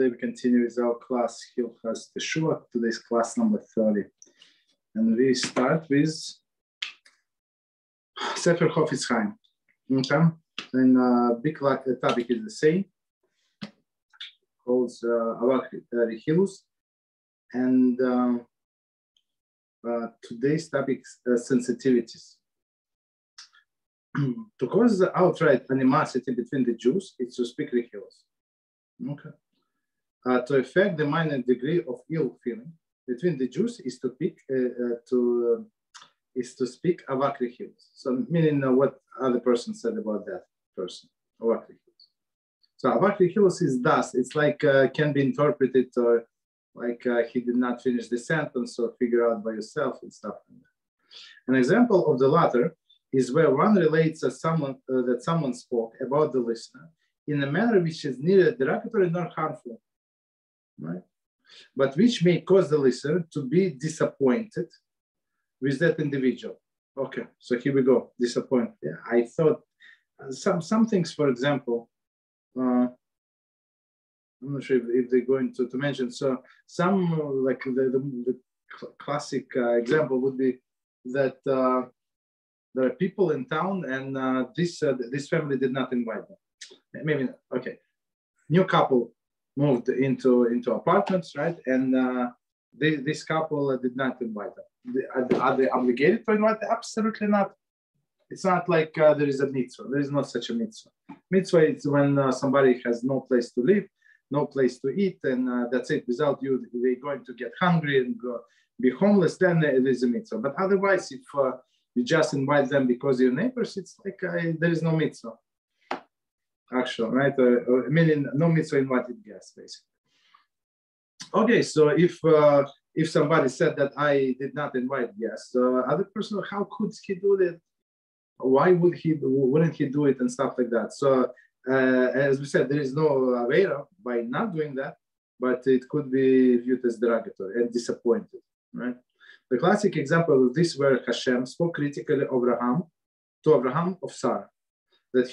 Today we continue with our class Hilchot Teshuvah. Today's class number 30. And we start with Sefer Chofetz Chaim. Okay? And big topic is the same, called HaBRIT. And today's topic is sensitivities. To cause the outright animosity between the Jews, it's to speak Rehilus. Okay. To affect the minor degree of ill feeling between the Jews is to speak avak Rehilus. So meaning what other person said about that person, avak Rehilus. So avak Rehilus is thus. It's like can be interpreted or like he did not finish the sentence, so figure out by yourself and stuff like that. An example of the latter is where one relates that someone spoke about the listener in a manner which is neither derogatory nor harmful, right? But which may cause the listener to be disappointed with that individual. Okay, so here we go, disappointed. Yeah, I thought some things, for example, I'm not sure if they're going to mention. So some, like the classic example would be that there are people in town and this family did not invite them. Maybe, okay. New couple moved into apartments, right? And this couple did not invite them. Are they obligated to invite them? Absolutely not. It's not like there is a mitzvah. There is not such a mitzvah. Mitzvah is when somebody has no place to live, no place to eat, and that's it. Without you, they're going to get hungry and be homeless, then it is a mitzvah. But otherwise, if you just invite them because you're neighbors, it's like there is no mitzvah. Actual, right? Meaning no mitzvah invited guests, basically. Okay, so if somebody said that I did not invite guests, other person, how could he do that? Why wouldn't he do it and stuff like that? So as we said, there is no avera by not doing that, but it could be viewed as derogatory and disappointed, right? The classic example of this where HaShem spoke critically of Abraham of Sarah, that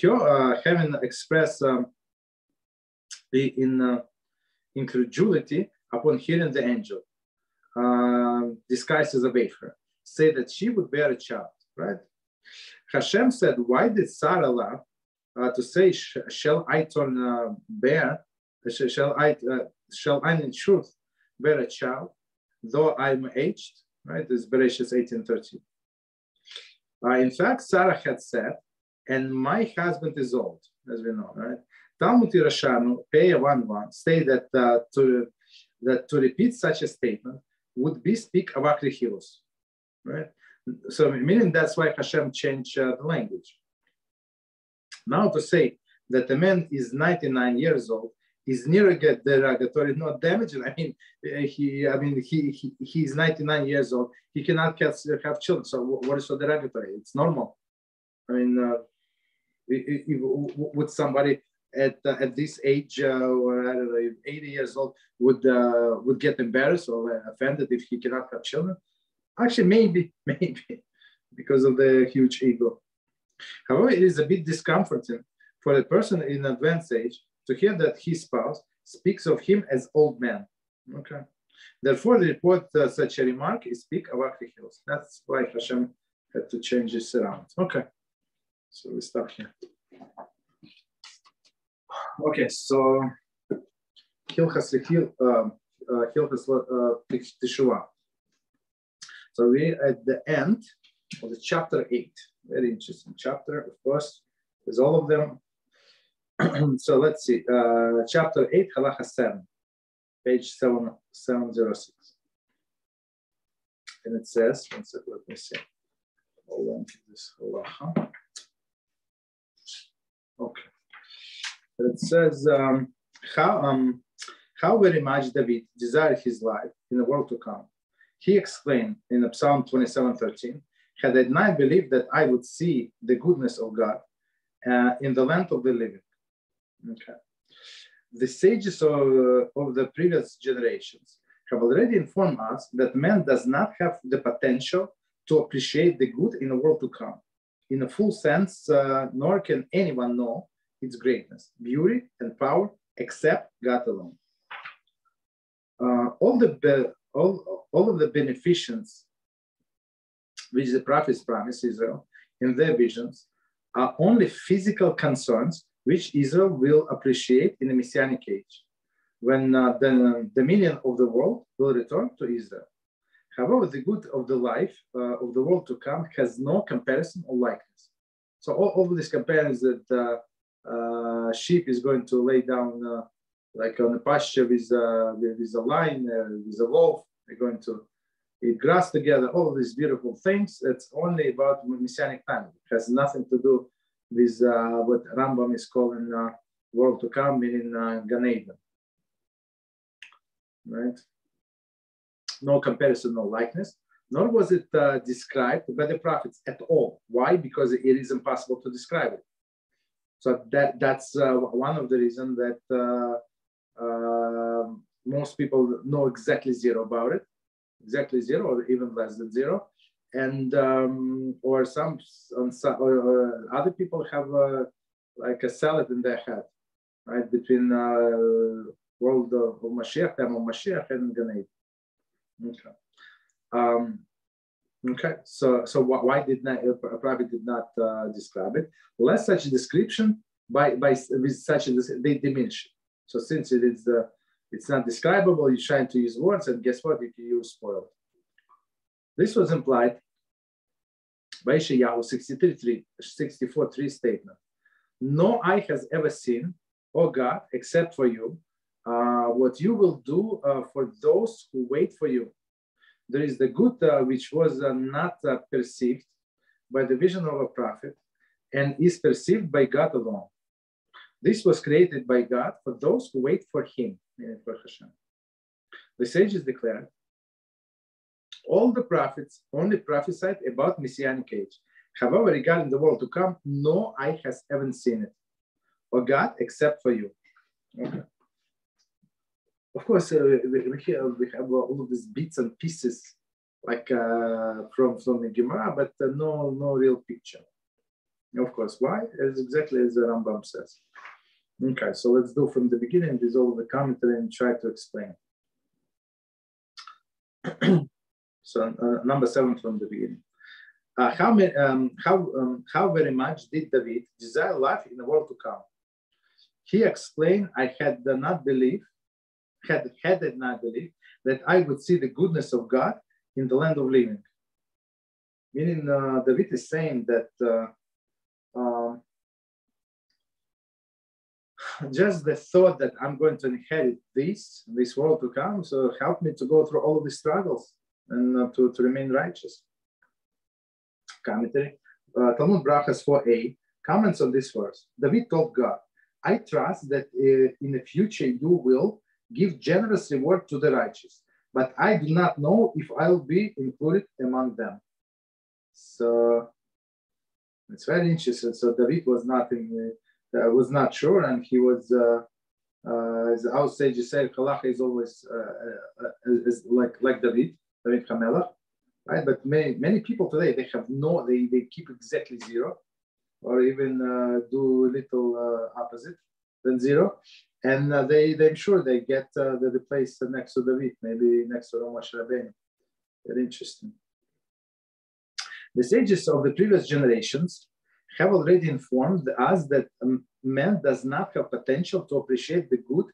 having expressed the incredulity upon hearing the angel disguised as a wafer say that she would bear a child, right? HaShem said, why did Sarah laugh to say, shall I turn bear, shall I in truth bear a child, though I'm aged, right? This is Bereshit 18:13. In fact, Sarah had said, and my husband is old, as we know, right? Talmud Yerushalmi, Pei 1:1, state that to repeat such a statement would be speak avak Rehilus, right? So meaning that's why Hashem changed the language. Now to say that a man is 99 years old is neither derogatory nor damaging. I mean, he's 99 years old. He cannot have children. So what is so derogatory? It's normal. I mean, would somebody at this age, or I don't know, 80 years old, would get embarrassed or offended if he cannot have children? Actually, maybe, because of the huge ego. However, it is a bit discomforting for a person in advanced age to hear that his spouse speaks of him as old man. Okay. Therefore, the report such a remark is speak avak Rehilus. That's why Hashem had to change this around. Okay. So we stop here. Okay, so Hilchot Teshuvah. So we're at the end of the chapter 8. Very interesting chapter, of course, with all of them. So let's see. Chapter 8, Halacha 7, page 706. And it says, one second, let me see. Hold on to this Halacha. Okay. It says how very much David desired his life in the world to come. He exclaimed in Psalm 27:13, had I not believed that I would see the goodness of God in the land of the living. Okay. The sages of the previous generations have already informed us that man does not have the potential to appreciate the good in the world to come in a full sense, nor can anyone know its greatness, beauty, and power except God alone. all of the beneficence which the prophets promise Israel in their visions are only physical concerns which Israel will appreciate in the Messianic age, when the dominion of the world will return to Israel. However, the good of the life of the world to come has no comparison or likeness. So all of this compares that sheep is going to lay down like on a pasture with a lion, with a wolf. They're going to eat grass together. All of these beautiful things. It's only about Messianic time. It has nothing to do with what Rambam is calling world to come, meaning Gan Eden. Right? No comparison, no likeness. Nor was it described by the prophets at all. Why? Because it is impossible to describe it. So that's one of the reasons that most people know exactly zero about it, exactly zero or even less than zero, and or other people have like a salad in their head, right, between world of Mashiach, time of Mashiach, and Gan Eden. Okay. So why did not a prophet did not describe it? Less such a description with such a they diminish it. So since it is it's not describable, you're trying to use words, and guess what? You can use spoiled. This was implied by Yeshayahu 64:3 statement. No eye has ever seen, O God, except for you, what you will do for those who wait for you. There is the good which was not perceived by the vision of a prophet and is perceived by God alone. This was created by God for those who wait for him, meaning for HaShem. The sages declared, all the prophets only prophesied about Messianic age. However, regarding the world to come, no eye has ever seen it, or God, except for you. Okay. Of course, we have all of these bits and pieces, like from the Gemara, but no real picture. Of course, why? As exactly as the Rambam says. Okay, so let's do from the beginning with all of the commentary and try to explain. So number 7 from the beginning. How very much did David desire life in the world to come? He explained, I had not believed that I would see the goodness of God in the land of living. Meaning, David is saying that just the thought that I'm going to inherit this world to come, so help me to go through all of these struggles and to remain righteous. Commentary. Talmud Brachas 4a comments on this verse. David told God, I trust that in the future you will give generous reward to the righteous, but I do not know if I'll be included among them. So it's very interesting. So David was not sure, and he was, as our sages say, Halacha is always like David Hamelach, right? But many people today, they keep exactly zero, or even do a little opposite than zero. And they're sure they get the place next to David, maybe next to Romash Rabbeinu. Very interesting. The sages of the previous generations have already informed us that man does not have potential to appreciate the good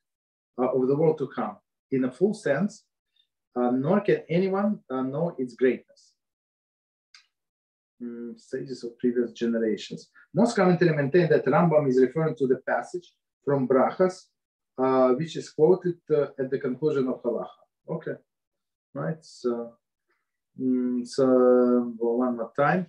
of the world to come in a full sense, nor can anyone know its greatness. Sages of previous generations. Most commentary maintain that Rambam is referring to the passage from Brachas, which is quoted at the conclusion of Halacha. Okay, right. So one more time.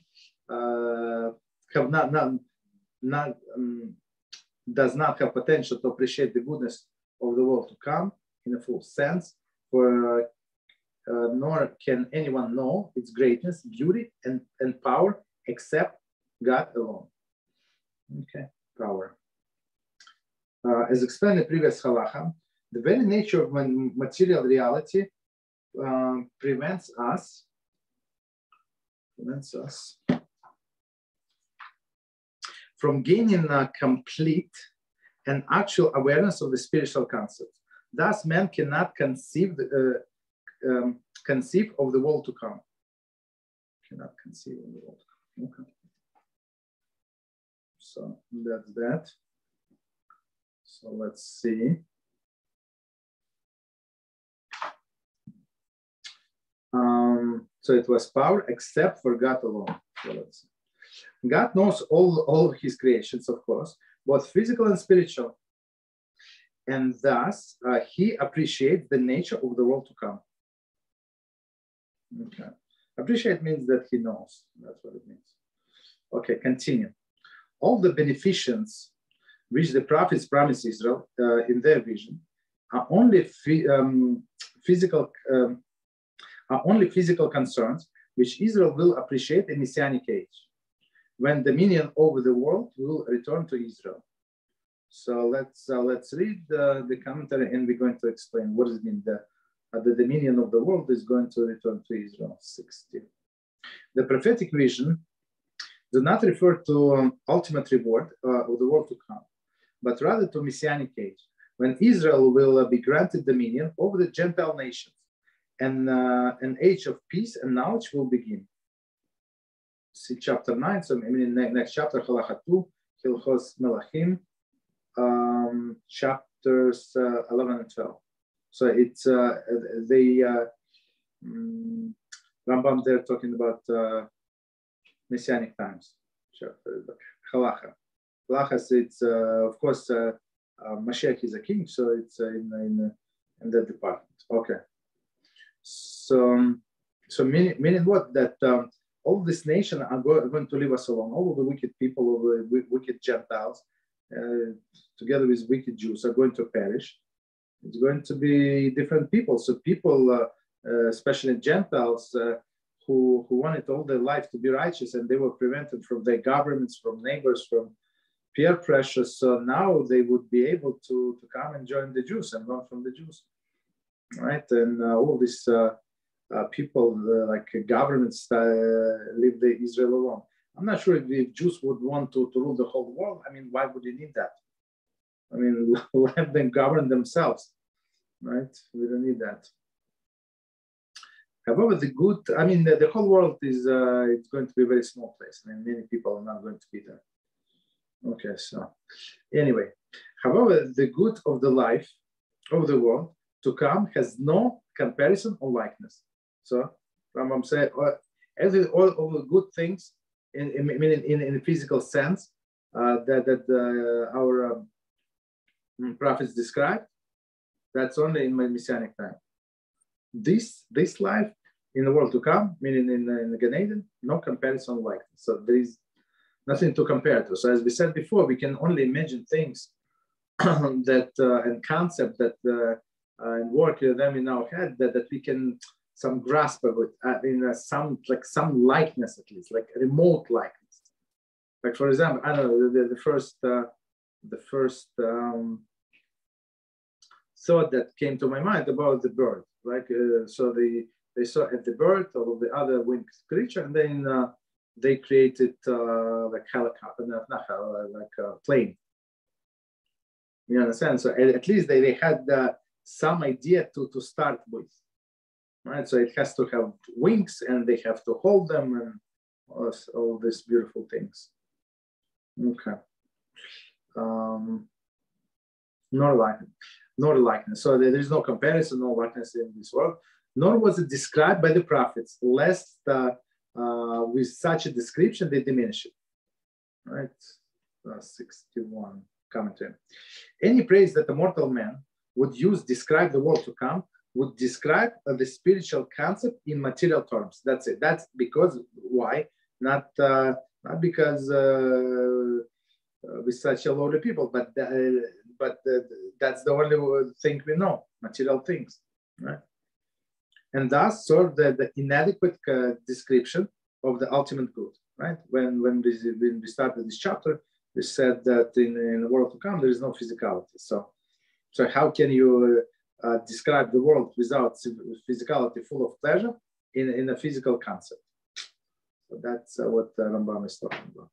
Does not have potential to appreciate the goodness of the world to come in a full sense, for nor can anyone know its greatness, beauty, and power except God alone. Okay, power. As explained in the previous halacha, the very nature of material reality prevents us from gaining a complete and actual awareness of the spiritual concept. Thus, man cannot conceive conceive of the world to come. Cannot conceive of the world to come. Okay. So that's that. So let's see. So it was power except for God alone. So let's see. God knows all his creations, of course, both physical and spiritual. And thus, he appreciates the nature of the world to come. Okay. Appreciate means that he knows. That's what it means. Okay, continue. All the beneficence which the prophets promised Israel in their vision are only physical concerns which Israel will appreciate in Messianic age, when dominion over the world will return to Israel. So let's read the commentary, and we're going to explain what does it mean that the dominion of the world is going to return to Israel. 60. The prophetic vision do not refer to ultimate reward of the world to come, but rather to Messianic age, when Israel will be granted dominion over the Gentile nations, and an age of peace and knowledge will begin. See chapter 9, so maybe in the next chapter, Halacha 2, Hilchot Melachim, chapters 11 and 12. So it's Rambam there talking about Messianic times. Chapter Halacha. Halacha, it's of course Mashiach is a king, so it's in that department. Okay. So meaning what? That all this nation are going to leave us alone. All of the wicked people, all the wicked Gentiles, together with wicked Jews, are going to perish. It's going to be different people. So people, especially Gentiles, who wanted all their life to be righteous, and they were prevented from their governments, from neighbors, from peer pressure. So now they would be able to come and join the Jews and learn from the Jews. Right, and all these people, like governments, leave the Israel alone. I'm not sure if Jews would want to rule the whole world. I mean, why would you need that? I mean, let them govern themselves, right? We don't need that. However, the whole world is it's going to be a very small place. I mean, many people are not going to be there. Okay, so anyway, however, the good of the life of the world to come has no comparison or likeness. So Rambam said, all the good things in a physical sense that our prophets described, that's only in my Messianic time. This life in the world to come, meaning in the Gan Eden, no comparison or likeness. So there is nothing to compare to. So as we said before, we can only imagine things that and concepts that and work them in our head that we can some grasp of it in some likeness, at least like remote likeness. Like for example, I don't know, the first thought that came to my mind about the bird. Like so they saw at the bird all of the other winged creature, and then they created like helicopter, like a plane. You understand? So at least they had some idea to start with, right? So it has to have wings, and they have to hold them, and all these beautiful things. Okay. Nor likeness. So there is no comparison, no likeness in this world. Nor was it described by the prophets, lest with such a description they diminish it. Right. 61 commentary. Any praise that a mortal man would use describe the world to come would describe the spiritual concept in material terms. That's it. That's because why? Not because we're such a lowly people, but that's the only thing we know, material things, right? And thus serve the inadequate description of the ultimate good, right? When we started this chapter, we said that in the world to come there is no physicality. So how can you describe the world without physicality, full of pleasure, in a physical concept? So that's what Rambam is talking about.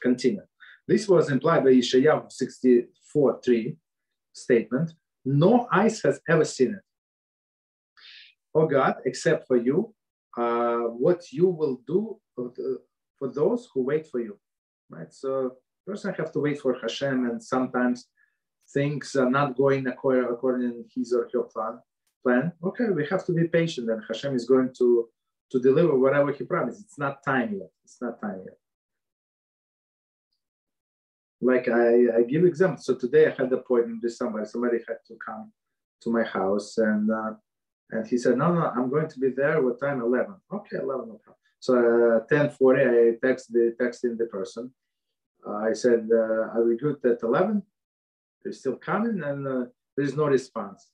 Continue. This was implied by Yeshayahu 64:3 statement no eyes has ever seen it. Oh God, except for you, what you will do for those who wait for you, right? So person have to wait for HaShem, and sometimes things are not going according to his or her plan. Okay, we have to be patient, and HaShem is going to deliver whatever he promised. It's not time yet. It's not time yet. Like I give examples. So today I had an appointment with somebody. Somebody had to come to my house, and he said, no, I'm going to be there. What time? 11. Okay, 11 o'clock. So 10:40, I texted the person. I said, are we good at 11? They're still coming, and there's no response.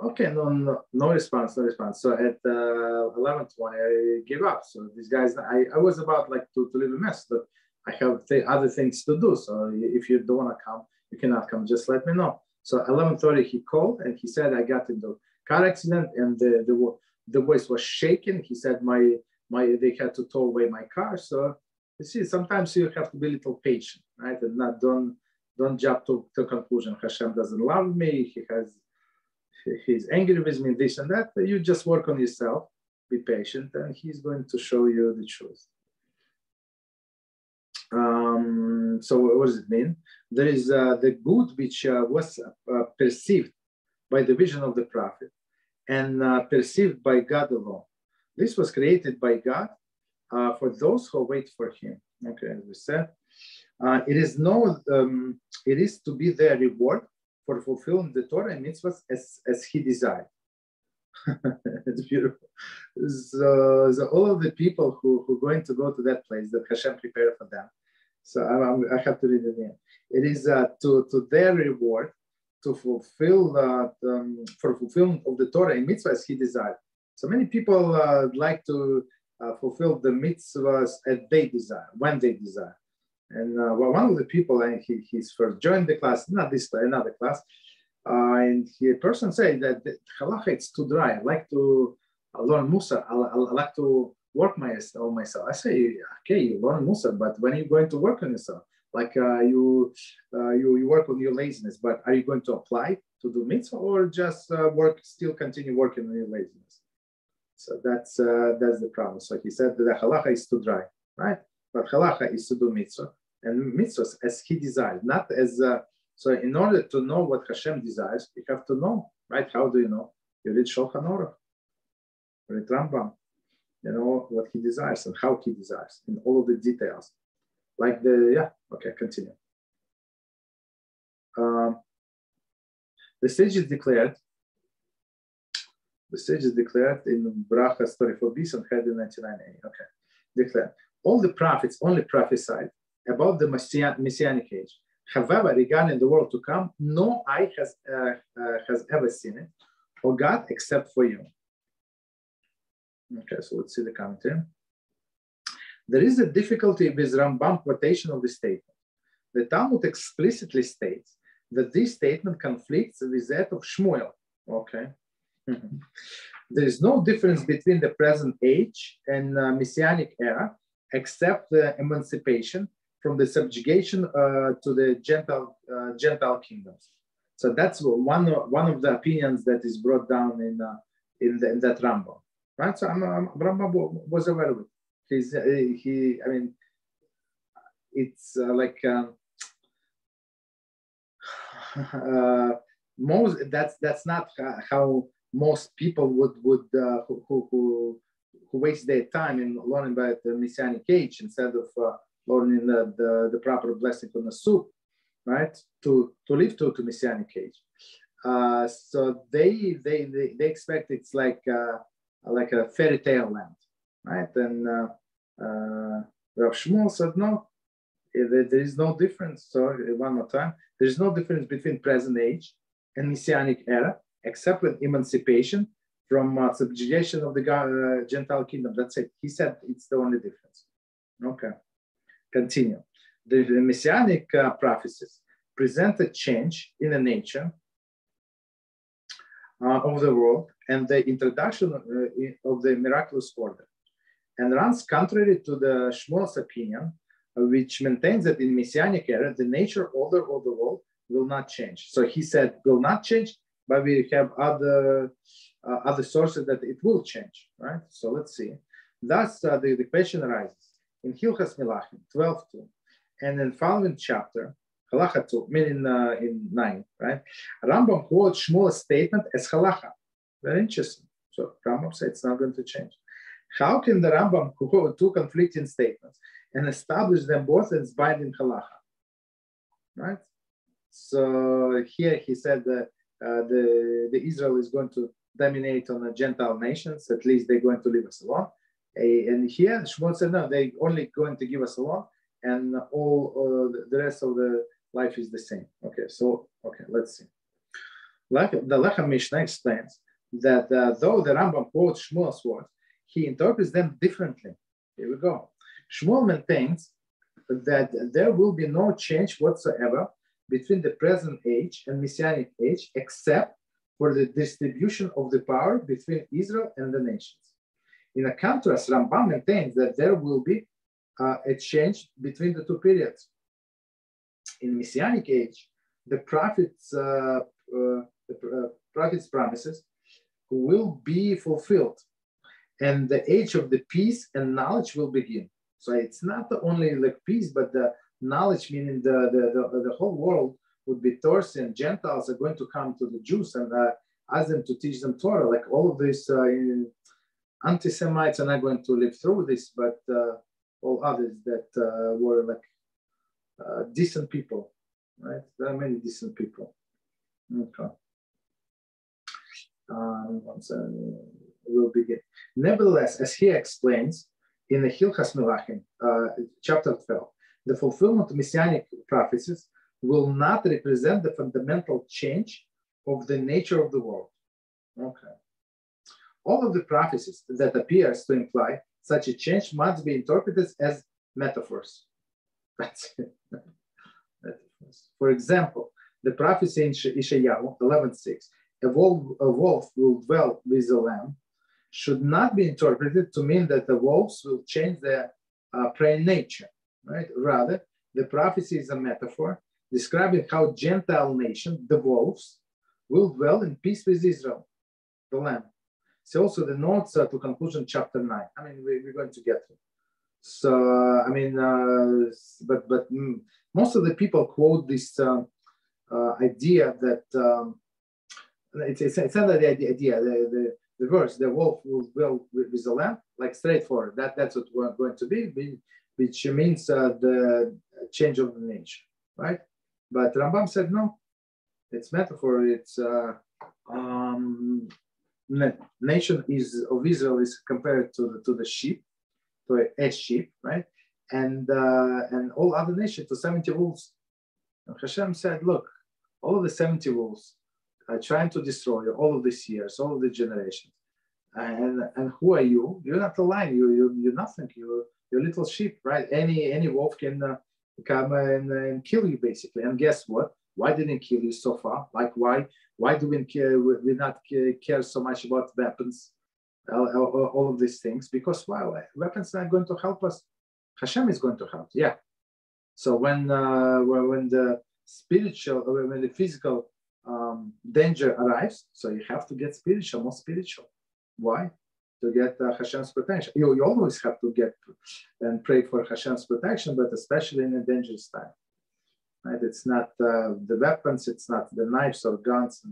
Okay, no response. So at 11:20, I gave up. So these guys, I was about like to leave a mess, but I have other things to do. So if you don't want to come, you cannot come. Just let me know. So 11:30, he called and he said, I got into a car accident, and the voice was shaking. He said, they had to tow away my car. So you see, sometimes you have to be a little patient, right? And not don't jump to conclusion. HaShem doesn't love me. He's angry with me, this and that. You just work on yourself, be patient, and he's going to show you the truth. So what does it mean? There is the good which was perceived by the vision of the prophet and perceived by God alone. This was created by God for those who wait for him. Okay, as we said, it is to be their reward for fulfilling the Torah and mitzvahs as he desired. It's beautiful. So all of the people who are going to go to that place that Hashem prepared for them. So I have to read it again. It is to their reward to fulfill for fulfillment of the Torah and mitzvahs as he desired. So many people like to fulfill the mitzvahs as they desire, when they desire. And one of the people, and he's first joined the class, not this class, another class, and the person said that the halacha it's too dry. I like to learn Musa. I like to work on myself. I say, okay, you learn Musa, but when are you going to work on yourself? Like you work on your laziness, but are you going to apply to do mitzvah or just continue working on your laziness? So that's the problem. So he said that the halacha is too dry, right? But halacha is to do mitzvah, and mitzvahs as he desires, not as. So in order to know what Hashem desires, you have to know, right? How do you know? You read Shulchan Aruch, read Rambam, you know what he desires and how he desires, in all of the details. Like continue. The sage is declared. The sage is declared in Bracha story for Bis and Head 99a. Okay, declared. All the prophets only prophesied about the messianic age. However, regarding the world to come, no eye has ever seen it, or God, except for you. Okay, so let's see the commentary. There is a difficulty with Rambam quotation of the statement. The Talmud explicitly states that this statement conflicts with that of Shmuel. Okay. There is no difference between the present age and messianic era, except the emancipation from the subjugation to the Gentile kingdoms. So that's one of the opinions that is brought down in that Rambam, right? So Rambam was aware of it. It's like that's not how most people would who waste their time in learning about the Messianic age instead of learning the proper blessing on the soup, right? To live to Messianic age. So they expect it's like a fairy tale land, right? And Rav Shmuel said no, there is no difference. So one more time, there is no difference between present age and Messianic era, except with emancipation from subjugation of the Gentile kingdom. That's it. He said it's the only difference. Okay. Continue. The messianic prophecies present a change in the nature of the world and the introduction of the miraculous order, and runs contrary to the Shmuel's opinion, which maintains that in messianic era, the nature order of the world will not change. So he said will not change, but we have other sources that it will change, right? So let's see. Thus, the question arises in Hilchot Melachim 12:2, and in following chapter, Halacha 2, meaning in 9, right? Rambam quotes Shmuel's statement as halacha. Very interesting. So Rambam said it's not going to change. How can the Rambam quote two conflicting statements and establish them both as binding halacha? Right? So here he said that the Israel is going to dominate on the Gentile nations. At least they're going to leave us alone. And here Shmuel said, no, they're only going to give us alone, and all the rest of the life is the same. Okay, so let's see. The Lechem Mishneh explains that though the Rambam quotes Shmuel's words, he interprets them differently. Here we go. Shmuel maintains that there will be no change whatsoever between the present age and Messianic age, except for the distribution of the power between Israel and the nations. In a contrast, Rambam maintains that there will be a change between the two periods. In Messianic age, the prophet's promises will be fulfilled, and the age of the peace and knowledge will begin. So it's not only like peace, but the knowledge, meaning the whole world would be Torah, and Gentiles are going to come to the Jews and ask them to teach them Torah. Like all of these anti-Semites are not going to live through this, but all others that were like decent people, right? There are many decent people. Okay. We'll begin. Nevertheless, as he explains in the Hilchot Melachim, chapter 12, the fulfillment of Messianic prophecies will not represent the fundamental change of the nature of the world. Okay. All of the prophecies that appears to imply such a change must be interpreted as metaphors. That's it. Metaphors. For example, the prophecy in Ishayahu 11:6, a wolf will dwell with the lamb, should not be interpreted to mean that the wolves will change their prey nature, right? Rather, the prophecy is a metaphor describing how Gentile nation, the wolves, will dwell in peace with Israel, the lamb. See also the notes to conclusion chapter 9. I mean, we're going to get to it. So, I mean, but most of the people quote this idea that it's not the idea, the verse, the wolf will dwell with the lamb, like straightforward. That's what we're going to be, which means the change of the nature, right? But Rambam said no, it's metaphor. It's nation of Israel is compared to the sheep, to a sheep, right? And all other nations to 70 wolves. And HaShem said, look, all of the 70 wolves are trying to destroy all of these years, all of the generations. And who are you? You're not a lion. You're nothing. You're little sheep, right? Any wolf can come and kill you, basically. And guess what? Why didn't kill you so far? Like why do we not care so much about weapons, all of these things? Because weapons are not going to help us. HaShem is going to help. Yeah. So when the spiritual, when the physical danger arrives, so you have to get spiritual, more spiritual. Why? To get Hashem's protection. You always have to get and pray for Hashem's protection, but especially in a dangerous time. Right? It's not the weapons, it's not the knives or guns,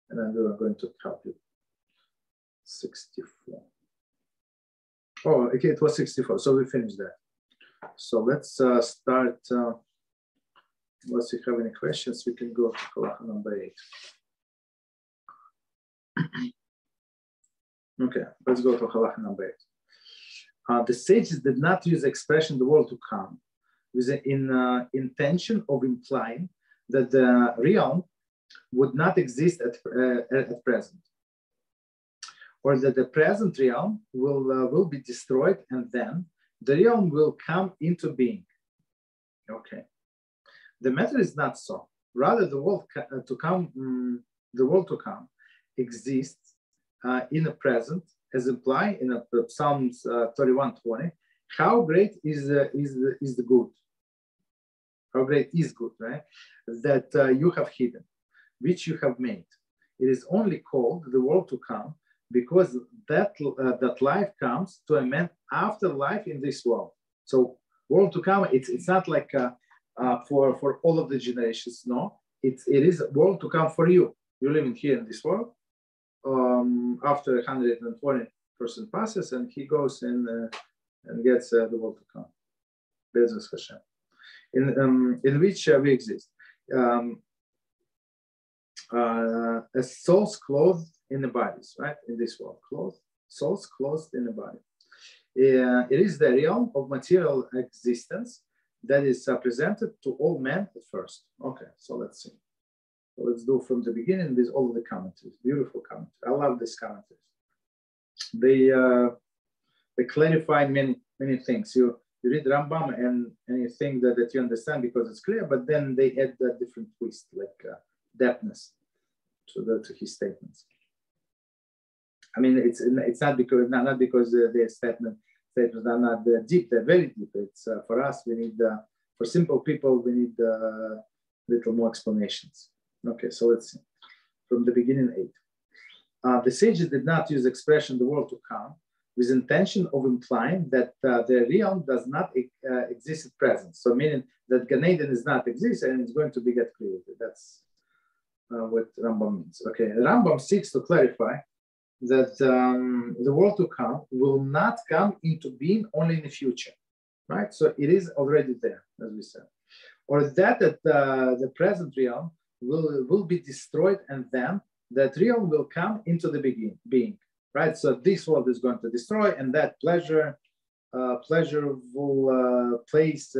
and then we are going to help you. 64. Oh, okay, it was 64. So we finished that. So let's start. Unless you have any questions, we can go to halacha number 8. Okay, let's go to halacha number 8. The sages did not use the expression "the world to come" with the intention of implying that the realm would not exist at present, or that the present realm will be destroyed and then the realm will come into being. Okay. The matter is not so. Rather, the world to come exists in the present, as implied in Psalms 31:20. How great is the good? how great is good, right? That you have hidden, which you have made. It is only called the world to come because that life comes to a man after life in this world. So world to come, it's not like for all of the generations. No, it is a world to come for you. You're living here in this world. After 120 person passes, and he goes and gets the world to come. Bezos HaShem, in which we exist. As souls clothed in the bodies, right? In this world, souls clothed in the body. It is the realm of material existence that is presented to all men at first. Okay, so let's see. So let's do from the beginning with all of the commentaries. Beautiful commentaries. I love these commentaries. They clarify many things. You read Rambam and you think that you understand because it's clear, but then they add a different twist, like depthness to his statements. I mean, it's not because their statements are not deep. They're very deep. It's for us. We need for simple people. We need little more explanations. Okay, so let's see. From the beginning, 8. The sages did not use the expression "the world to come" with intention of implying that the realm does not exist at present. So meaning that Gan Eden is not exist and it's going to be get created. That's what Rambam means. Okay, Rambam seeks to clarify that the world to come will not come into being only in the future, right? So it is already there, as we said. Or that the present realm will be destroyed and then that realm will come into the being, right? So this world is going to destroy and that pleasurable place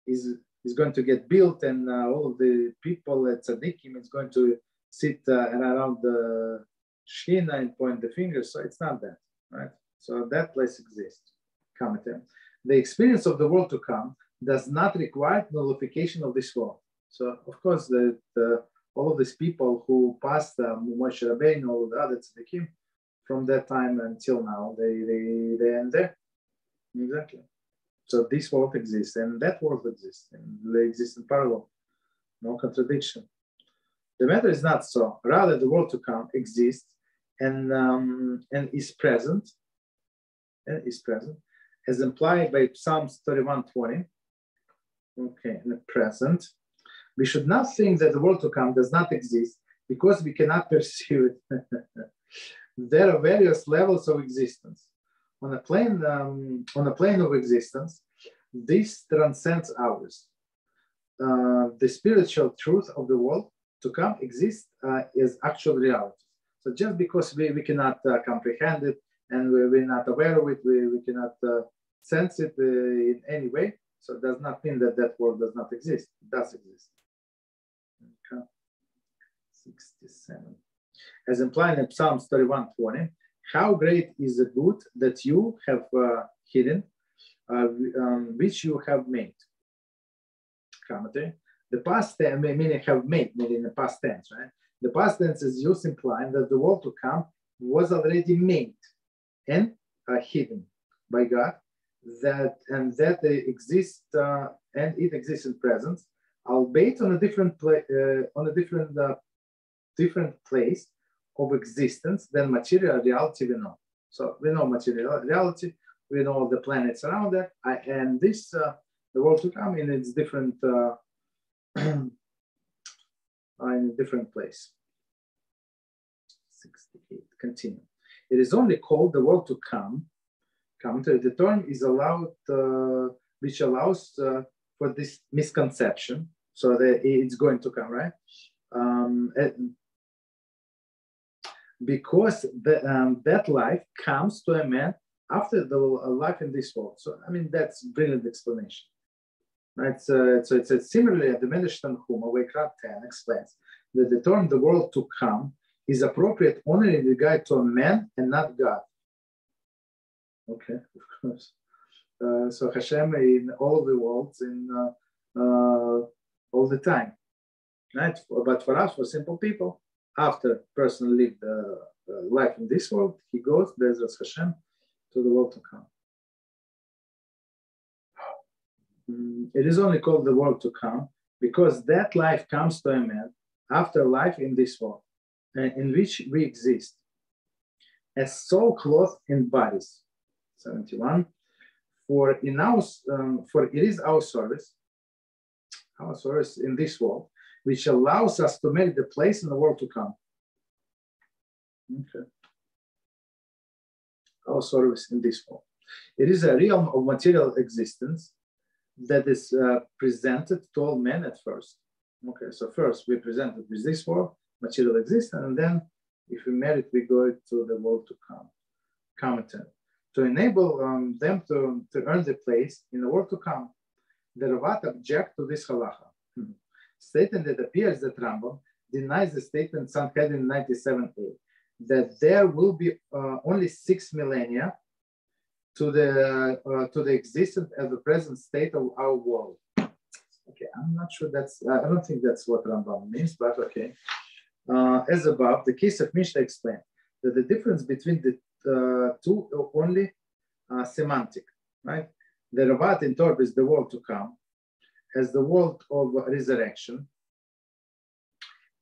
is going to get built and all of the people at Tzaddikim is going to sit around the Shechina and point the fingers. So it's not that, right? So that place exists. The experience of the world to come does not require nullification of this world. So of course, all of these people who passed Moshe Rabbeinu, all of the other tzaddikim, from that time until now, they end there. Exactly. So this world exists and that world exists, and they exist in parallel. No contradiction. The matter is not so. Rather, the world to come exists and is present, as implied by Psalms 31:20. Okay, in the present. We should not think that the world to come does not exist because we cannot perceive it. There are various levels of existence. On a plane of existence, this transcends ours. The spiritual truth of the world to come exists as actual reality. So just because we cannot comprehend it and we're not aware of it, we cannot sense it in any way, so it does not mean that that world does not exist. It does exist. Okay. 67. As implied in Psalms 31:20, how great is the good that you have hidden, which you have made. Commentary. The past tense, meaning have made, meaning the past tense, right? The past tense is used implying that the world to come was already made and hidden by God, that it exists and it exists in presence, albeit on a different different place of existence than material reality we know. So we know material reality, we know the planets around that, and this the world to come in its different in a different place. 68. Continue. It is only called the world to come. The term is allowed, which allows for this misconception. So that it's going to come, right? Because that life comes to a man after the life in this world. So I mean that's brilliant explanation, right? So it's similarly at the Medrash Tanhuma, where Krab 10 explains that the term "the world to come" is appropriate only in regard to a man and not God. Okay, of course. So HaShem in all the worlds, in all the time, right? But for us, for simple people, after a person lived life in this world, he goes, Bezras HaShem, to the world to come. it is only called the world to come because that life comes to a man after life in this world, in which we exist as soul clothed in bodies. 71. For it is our service in this world, which allows us to make the place in the world to come. Okay. Our service in this world. It is a realm of material existence that is presented to all men at first. Okay, so first we presented with this world, material existence, and then if we merit, we go to the world to come to enable them to earn the place in the world to come. The Ravat object to this halacha. Statement that appears that Rambam denies the statement Sanhedrin 97a that there will be only 6 millennia to the existence of the present state of our world. Okay, I'm not sure I don't think that's what Rambam means, but okay. As above, the case of Mishneh explained that the difference between the two only semantic, right? The Ravat interprets the world to come as the world of resurrection.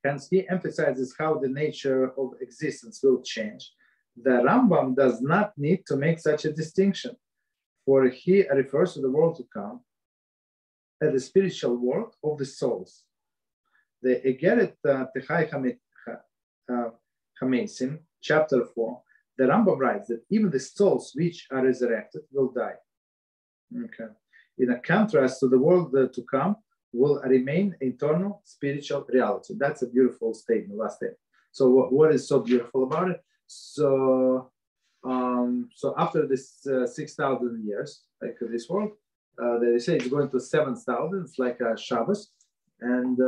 Hence, he emphasizes how the nature of existence will change. The Rambam does not need to make such a distinction, for he refers to the world to come as the spiritual world of the souls. The Egeret Techai Hamesim, chapter 4, the Rambam writes that even the souls which are resurrected will die. Okay. In a contrast to the world to come, will remain eternal spiritual reality. That's a beautiful statement, last statement. So what is so beautiful about it? So after this 6,000 years, like this world, they say it's going to 7,000. It's like a Shabbos and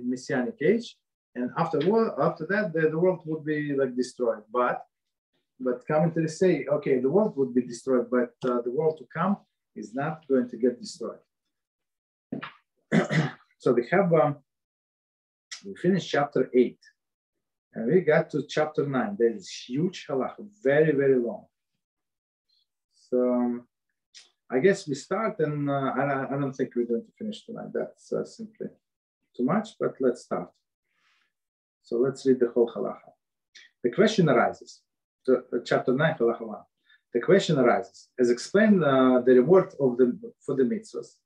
Messianic age. And after that, the world would be like destroyed. But commentators say, okay, the world would be destroyed, but the world to come is not going to get destroyed. So we finished chapter 8. And we got to chapter 9. That is huge halacha, very, very long. So I guess we start, and I don't think we're going to finish tonight. That's simply too much, but let's start. So let's read the whole halacha. The question arises, chapter 9, halacha 1. The question arises, as explained the reward for the mitzvahs,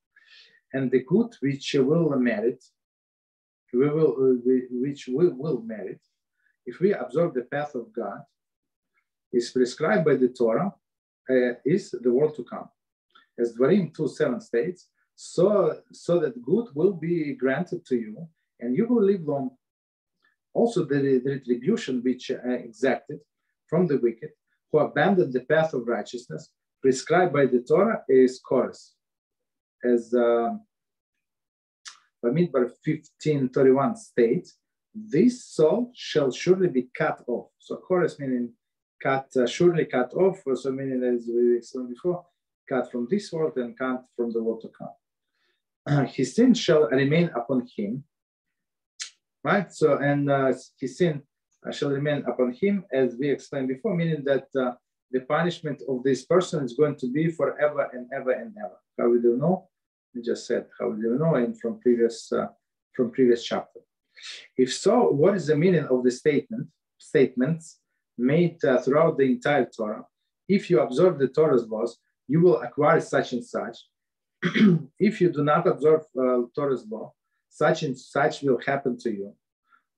and the good which we will merit, if we observe the path of God, is prescribed by the Torah, is the world to come. As Dvarim 2:7 states, so that good will be granted to you, and you will live long. Also, the retribution which exacted from the wicked, who abandoned the path of righteousness, prescribed by the Torah, is chorus. As Bamidbar 15:31 states, this soul shall surely be cut off. So chorus meaning surely cut off, so meaning as we explained before, cut from this world and cut from the world to come. His sin shall remain upon him, right? So, and his sin shall remain upon him, as we explained before, meaning that the punishment of this person is going to be forever and ever and ever. How we do know? We just said how we do know, and from previous chapter. If so, what is the meaning of the statements made throughout the entire Torah? If you observe the Torah's laws, you will acquire such and such. If you do not observe Torah's law, such and such will happen to you.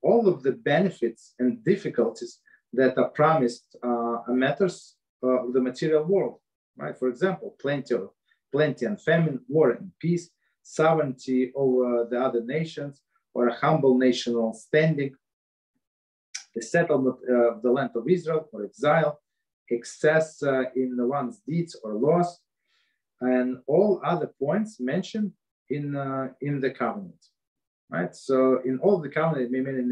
All of the benefits and difficulties that are promised are matters of the material world, right? For example, plenty and famine, war and peace, sovereignty over the other nations, or a humble national standing, the settlement of the land of Israel or exile, excess in one's deeds or loss, and all other points mentioned in the covenant, right? So in all the covenant, meaning in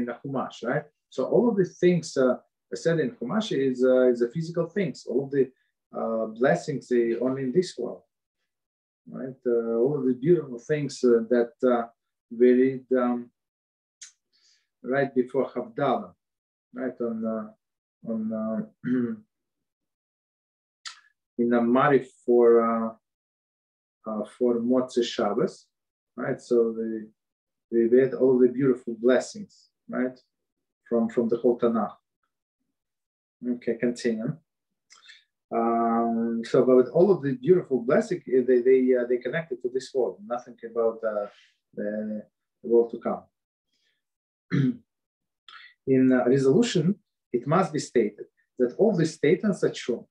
the Chumash, right? So all of the things said in Chumash is a physical things. All of the blessings only in this world, right? All of the beautiful things that we read right before Havdalah, right? In a Marif for for Motzei Shabbos, right? So we read all the beautiful blessings, right, from the whole Tanakh. Okay, continue. So, but with all of the beautiful blessings, they connected to this world. Nothing about the world to come. In resolution, it must be stated that all these statements are true.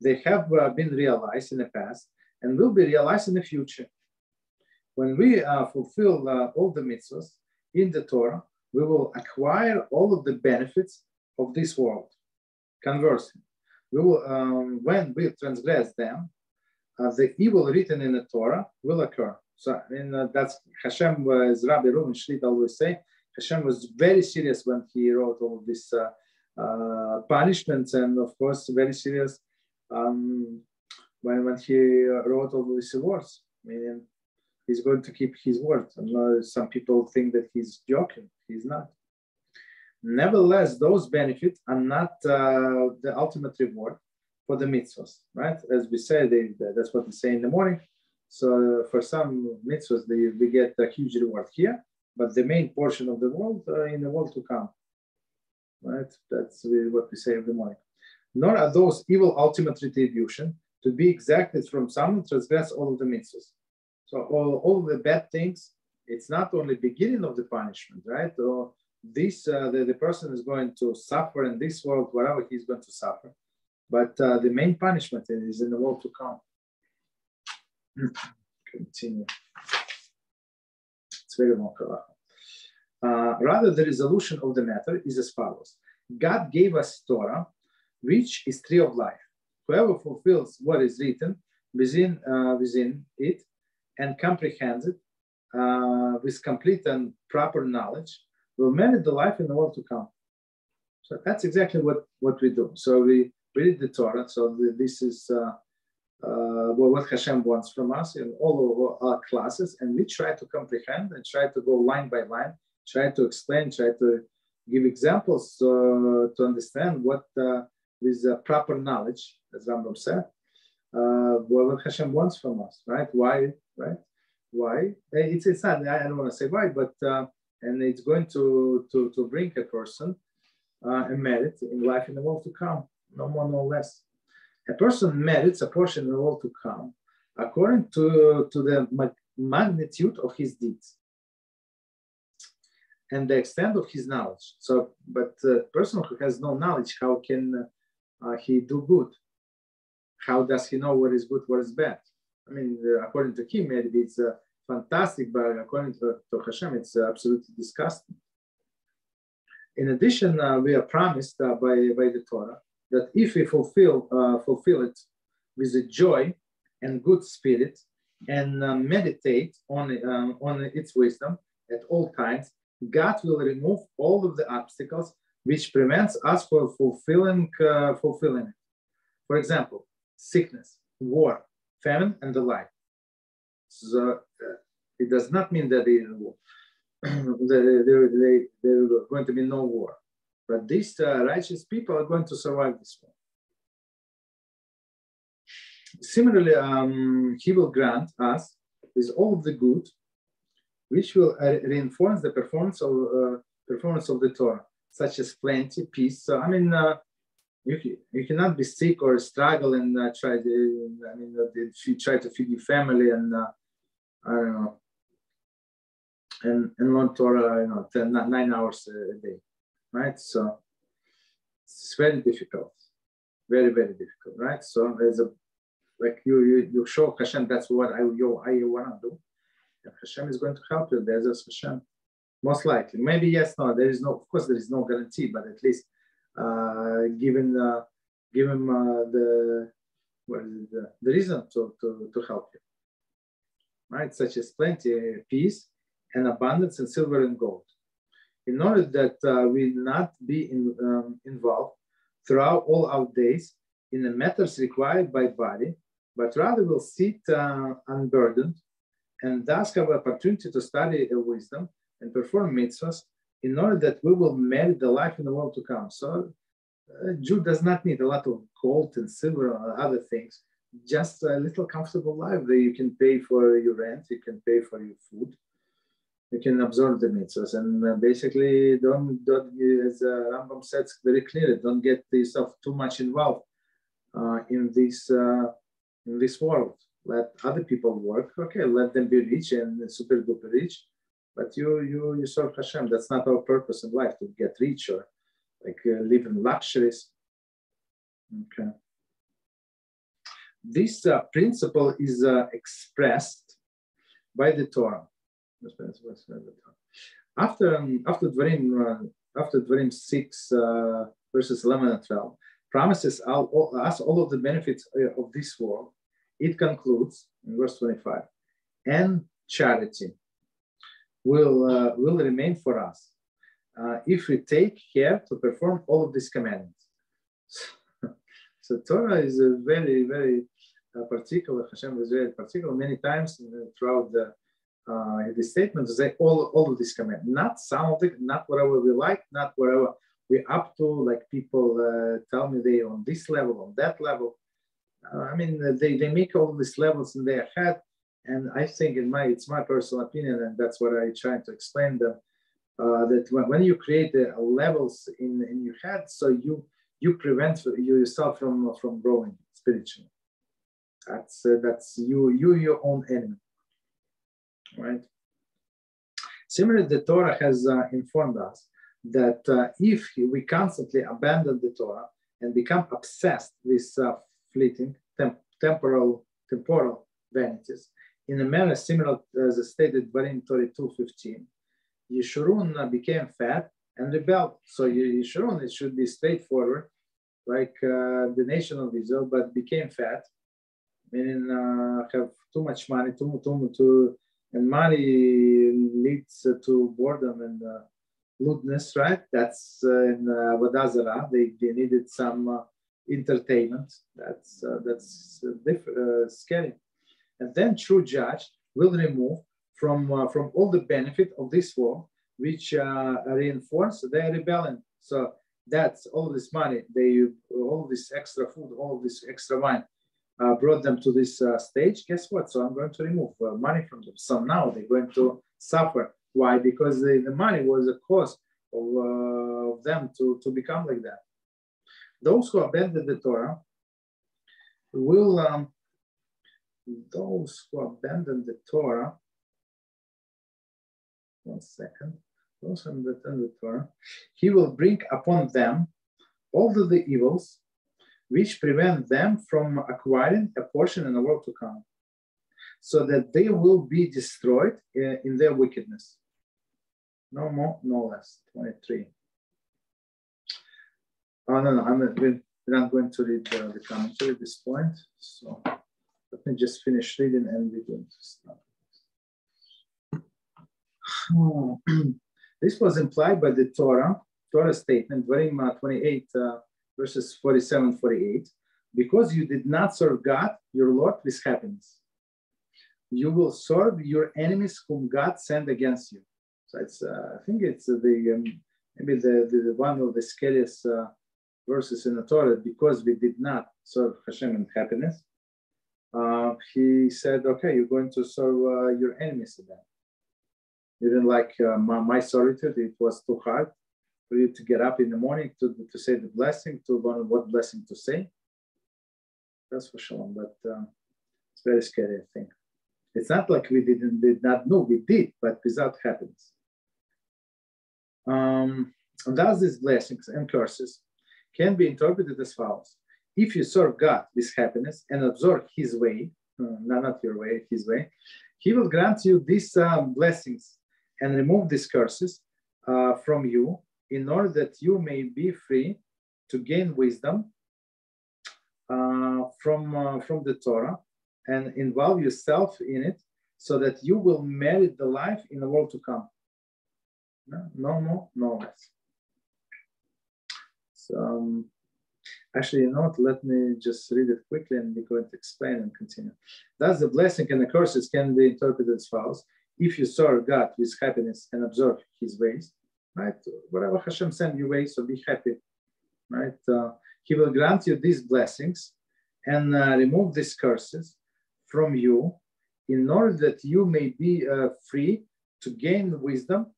They have been realized in the past and will be realized in the future. When we fulfill all the mitzvahs in the Torah, we will acquire all of the benefits of this world. Conversely, we will, when we transgress them, the evil written in the Torah will occur. So, that's HaShem, as Rabbi Reuven always say, HaShem was very serious when he wrote all of these punishments, and of course, very serious when he wrote all of these words. Meaning, he's going to keep his word. And some people think that he's joking. He's not. Nevertheless, those benefits are not the ultimate reward for the mitzvahs, right? As we say, that's what we say in the morning. So for some mitzvahs, they get a huge reward here, but the main portion of the world in the world to come, right? That's what we say every morning. Nor are those evil ultimate retribution to be exacted from someone who transgress all of the mitzvahs. So all the bad things, it's not only beginning of the punishment, right? Or the person is going to suffer in this world, whatever he's going to suffer. But the main punishment is in the world to come. Continue. It's very long. Rather, the resolution of the matter is as follows. God gave us Torah, which is tree of life. Whoever fulfills what is written within it and comprehends it with complete and proper knowledge will merit the life in the world to come. So that's exactly what we do. So we read the Torah. So this is what HaShem wants from us in all of our classes, and we try to comprehend and try to go line by line, try to explain, try to give examples to understand what with proper knowledge, as Rambam said, what HaShem wants from us, right? Why, right? Why? It's not, I don't want to say why, but and it's going to bring a person a merit in life in the world to come, no more, no less. A person merits a portion in the world to come according to the magnitude of his deeds and the extent of his knowledge. So, but a person who has no knowledge, how can he do good? How does he know what is good, what is bad? I mean, according to him, maybe it's fantastic, but according to HaShem, it's absolutely disgusting. In addition, we are promised by the Torah that if we fulfill it with a joy and good spirit and meditate on its wisdom at all times, God will remove all of the obstacles which prevents us from fulfilling it. For example, sickness, war, famine, and the like. So it does not mean that there are going to be no war, but these righteous people are going to survive this war. Similarly, he will grant us with all of the good, which will reinforce the performance of the Torah, such as plenty, peace. So I mean, you cannot be sick or struggle and try to. I mean, if you try to feed your family and I don't know, and learn Torah, 9 hours a day, right? So it's very difficult, very, very difficult, right? So there's like you show Hashem, that's what I want to do. And Hashem is going to help you. There's Hashem, most likely. Maybe yes, no. Of course, there is no guarantee, but at least give him the reason to help you, right? Such as plenty, peace, and abundance in silver and gold, in order that we not be involved throughout all our days in the matters required by body, but rather will sit unburdened and thus have an opportunity to study wisdom and perform mitzvahs in order that we will merit the life in the world to come. So a Jew does not need a lot of gold and silver or other things just a little comfortable life that you can pay for your rent, you can pay for your food, you can absorb the mitzvahs, and basically don't as Rambam says very clearly, don't get yourself too much involved in this world. Let other people work, okay, let them be rich and super duper rich, but you serve Hashem. That's not our purpose in life, to get rich or like live in luxuries. Okay. This principle is expressed by the Torah. After Dvarim 6 verses 11 and 12 promises us all of the benefits of this world. It concludes in verse 25, and charity will remain for us if we take care to perform all of these commandments. So Torah is a very, very particular. Hashem is very particular. Many times throughout the statement, say all of these commandments, not some of it, not whatever we like, not whatever we're up to. Like people tell me they on this level, on that level. I mean, they make all these levels in their head, and I think it's my personal opinion, and that's what I try to explain them. That when you create levels in your head, so you prevent yourself from growing spiritually. That's your own enemy, right? Similarly, the Torah has informed us that if we constantly abandon the Torah and become obsessed with fleeting, temporal vanities, in a manner similar as stated in Torah 2:15, Yeshurun became fat and rebelled. So Yeshurun, it should be straightforward, like the nation of Israel, but became fat, meaning have too much money, and money leads to boredom and lewdness, right? That's in Avodah Zarah. They needed some entertainment. That's scary. And then true judge will remove from all the benefit of this world, which reinforce their rebellion. So that's all this money, all this extra food, all this extra wine brought them to this stage. Guess what? So I'm going to remove money from them. So now they're going to suffer. Why? Because the money was a cause of them to become like that. Those who abandon the Torah will, those who abandon the Torah, one second, those who abandon the Torah, he will bring upon them all of the evils which prevent them from acquiring a portion in the world to come, so that they will be destroyed in their wickedness. No more, no less. 23. Oh, no, we're not going to read the commentary at this point. So let me just finish reading and we're going to start. This was implied by the Torah statement, Dvarim 28, verses 47-48. Because you did not serve God, your Lord, with happiness, you will serve your enemies whom God sent against you. So it's, I think it's maybe the one of the scariest verses in the Torah, because we did not serve Hashem in happiness. He said, okay, you're going to serve your enemies again. You didn't like my solitude. It was too hard for you to get up in the morning to say the blessing, to learn what blessing to say. That's for sure, but it's very scary, I think. It's not like we did not know, we did, but without happiness. And thus these blessings and curses can be interpreted as follows. If you serve God with happiness and observe his way, not your way, his way, he will grant you these blessings and remove these curses from you, in order that you may be free to gain wisdom from the Torah and involve yourself in it, so that you will merit the life in the world to come. No more, no less. So, actually, you know what? Let me just read it quickly and we're going to explain and continue. Thus, the blessing and the curses can be interpreted as follows. If you serve God with happiness and observe his ways, right? Whatever Hashem send you ways, so be happy, right? He will grant you these blessings and remove these curses from you, in order that you may be free to gain wisdom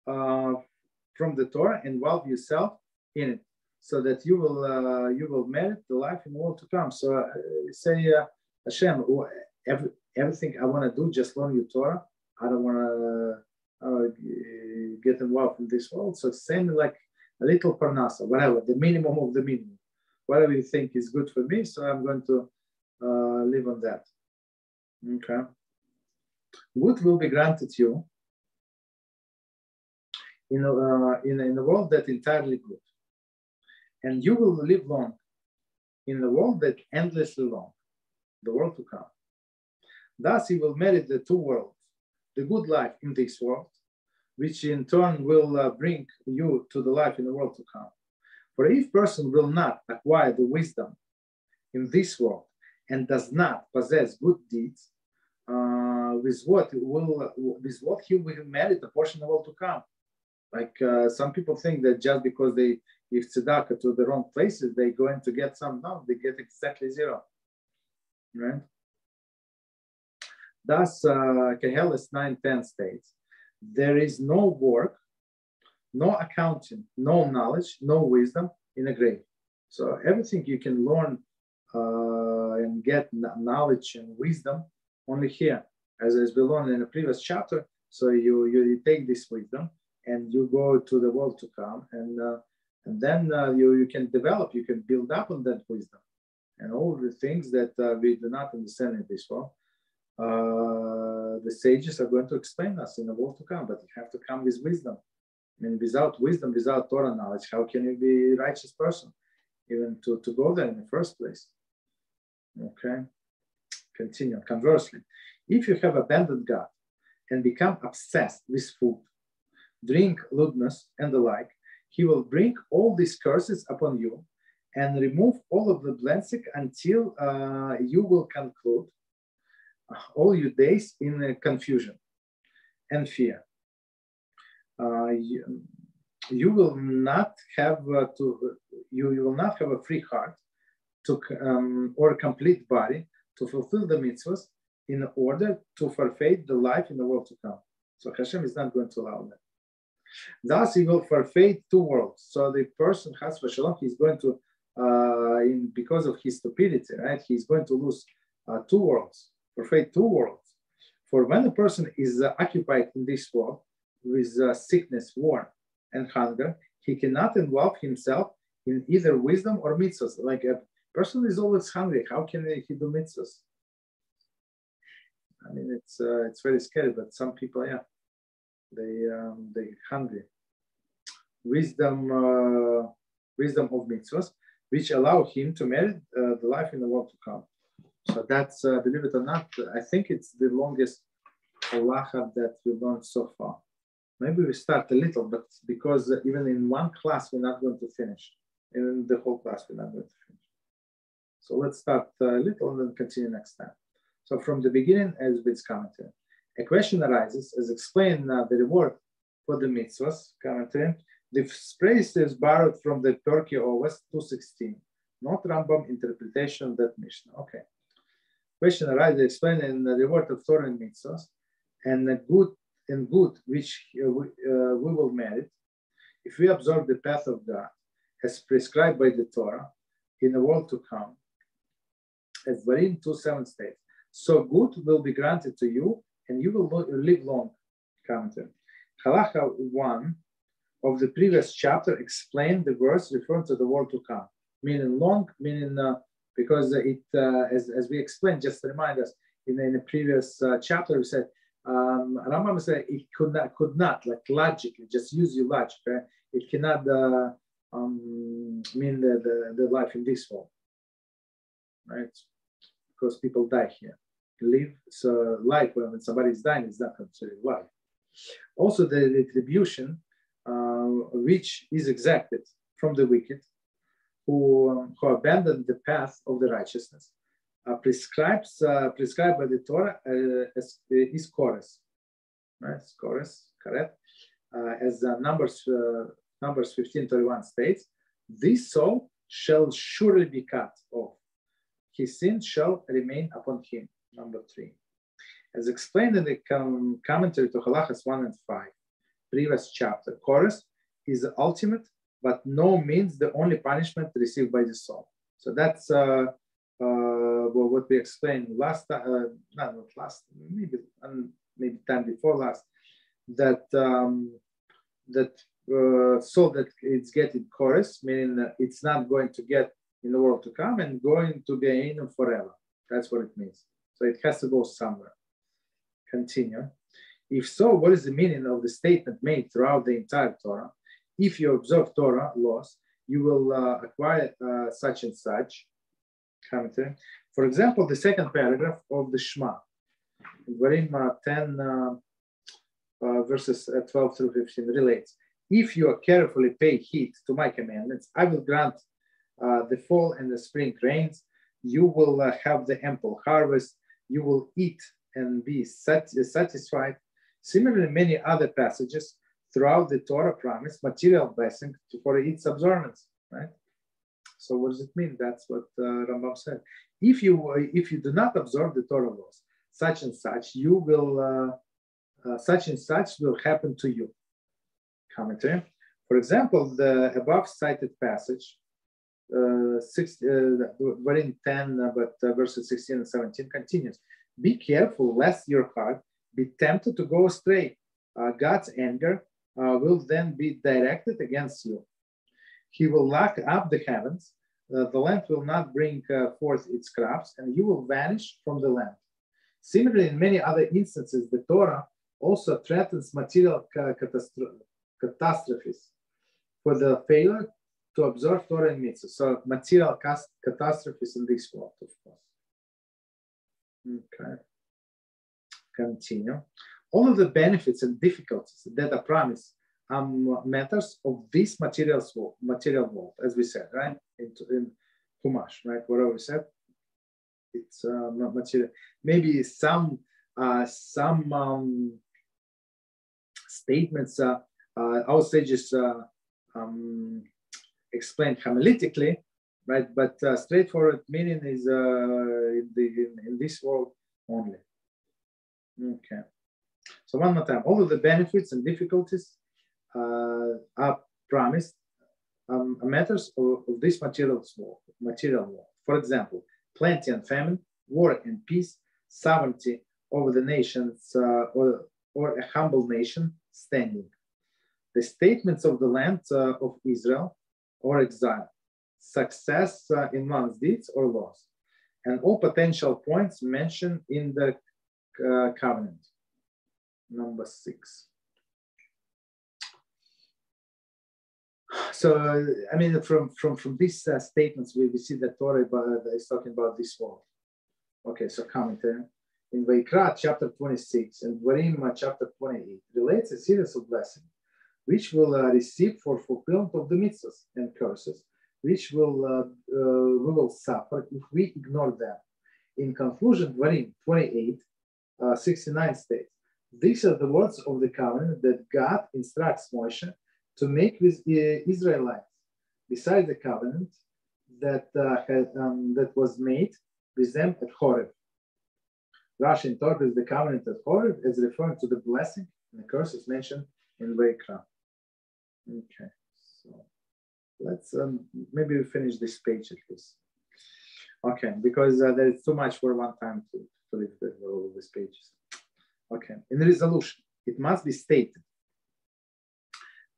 from the Torah, involve yourself in it, so that you will merit the life in the world to come. So say, HaShem, everything I want to do, just learn your Torah. I don't want to get involved in this world. So it's same like a little parnasa, whatever, the minimum of the minimum. Whatever you think is good for me, so I'm going to live on that. Okay. Good will be granted you in a world that entirely good. And you will live long in the world that endlessly long, the world to come. Thus, you will merit the two worlds, the good life in this world, which in turn will bring you to the life in the world to come. For if person will not acquire the wisdom in this world and does not possess good deeds, with what he will merit a portion of the world to come. Like some people think that just because they give tzedakah to the wrong places, they're going to get some. No, they get exactly zero. Right? Thus, Keheles 9:10 states, there is no work, no accounting, no knowledge, no wisdom in a grave. So everything you can learn and get knowledge and wisdom only here, as we learned in the previous chapter. So you take this wisdom and you go to the world to come, and then you can develop, you can build up on that wisdom and all the things that we do not understand in this world. The sages are going to explain us in the world to come, but you have to come with wisdom. I mean, without wisdom, without Torah knowledge, how can you be a righteous person, even to go there in the first place? Okay, continue. Conversely, if you have abandoned God and become obsessed with food, drink, lewdness, and the like, he will bring all these curses upon you and remove all of the blessing until you will conclude all your days in confusion and fear. You will not have you will not have a free heart to or a complete body to fulfill the mitzvahs in order to forfeit the life in the world to come. So HaShem is not going to allow that. Thus, he will forfeit two worlds. So the person has v'shalom, he's going to, because of his stupidity, right? He's going to lose two worlds, forfeit two worlds. For when a person is occupied in this world with sickness, war, and hunger, he cannot involve himself in either wisdom or mitzvahs. Like a person is always hungry. How can he do mitzvahs? I mean, it's very scary, but some people, yeah, they hungry. Wisdom of mitzvahs, which allow him to merit the life in the world to come. So that's, believe it or not, I think it's the longest halacha that we've learned so far. Maybe we start a little, but because even in one class, we're not going to finish. In the whole class, we're not going to finish. So let's start a little and then continue next time. So from the beginning, as it's commentary, a question arises, as explained the reward for the mitzvahs, commentary. The phrase is borrowed from the Turkey OS 216, not Rambam interpretation of that Mishnah. Okay. Question arises, explained in the reward of Torah and mitzvahs, and the good which we will merit if we observe the path of God as prescribed by the Torah in the world to come, as wherein 2:7 states. So good will be granted to you, and you will live long. Commentary. Halacha 1 of the previous chapter explained the verse referring to the world to come, meaning long, meaning because it, as we explained, just to remind us, in the previous chapter, we said, Rambam said it could not, like logically, just use your logic. Right? It cannot mean the life in this world, right? Because people die here. Live, so life, when somebody is dying, is not considered life. Also, the retribution which is exacted from the wicked who abandon the path of the righteousness, prescribed by the Torah is chorus, right? Chorus, correct? As Numbers 15:31 states, this soul shall surely be cut off. his sin shall remain upon him. Number 3. As explained in the commentary to Halachas 1 and 5, previous chapter, Chorus is the ultimate, but no means the only punishment received by the soul. So that's what we explained last time, not last, maybe time before last, that soul that it's getting chorus, meaning that it's not going to get in the world to come and going to be in forever. That's what it means. So it has to go somewhere. Continue. If so, what is the meaning of the statement made throughout the entire Torah? If you observe Torah laws, you will acquire such and such. Commentary. For example, the second paragraph of the Shema, wherein 10 verses 12 through 15 relates. If you carefully pay heed to my commandments, I will grant the fall and the spring rains. You will have the ample harvest. You will eat and be satisfied. Similarly, many other passages throughout the Torah promise material blessing for its observance. Right. So what does it mean? That's what Rambam said. If you do not observe the Torah laws, such and such, you will such and such will happen to you. Commentary. For example, the above cited passage, wherein 10, verses 16 and 17 continues. Be careful lest your heart be tempted to go astray. God's anger will then be directed against you. He will lock up the heavens. The land will not bring forth its crops, and you will vanish from the land. Similarly, in many other instances, the Torah also threatens material catastrophes for the failure to observe Torah and mitzvah. So material catastrophes in this world, of course. Okay. Continue. All of the benefits and difficulties that are promised are matters of this material world, as we said, right? In Chumash, right? Whatever we said, it's not material. Maybe some statements, our sages explained homiletically, right? But straightforward meaning is in this world only. Okay. So one more time, all of the benefits and difficulties are promised matters of this material world. For example, plenty and famine, war and peace, sovereignty over the nations, or a humble nation standing. The statements of the land of Israel or exile, success in one's deeds or loss, and all potential points mentioned in the covenant. Number 6. So, I mean, from these statements, we see that Torah is talking about this world. Okay, so commentary. In Vayikra, chapter 26, and Dvarim, chapter 28, relates a series of blessings, which will receive for fulfillment of the mitzvahs and curses, which we will suffer if we ignore them. In conclusion, Dvarim 28, 69 states, these are the words of the covenant that God instructs Moshe to make with Israelites, besides the covenant that was made with them at Horeb. Rashi interprets the covenant at Horeb as referring to the blessing and the curses mentioned in Vayikra. Okay, so let's maybe we finish this page at least. Okay, because there is too much for one time to read all of these pages. Okay, in the resolution, it must be stated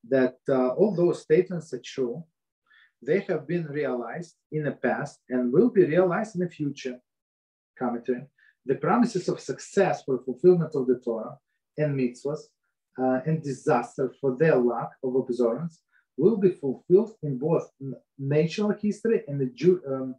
that all those statements are true. They have been realized in the past and will be realized in the future. Commentary. The promises of success for fulfillment of the Torah and mitzvahs and disaster for their lack of observance will be fulfilled in both national history and the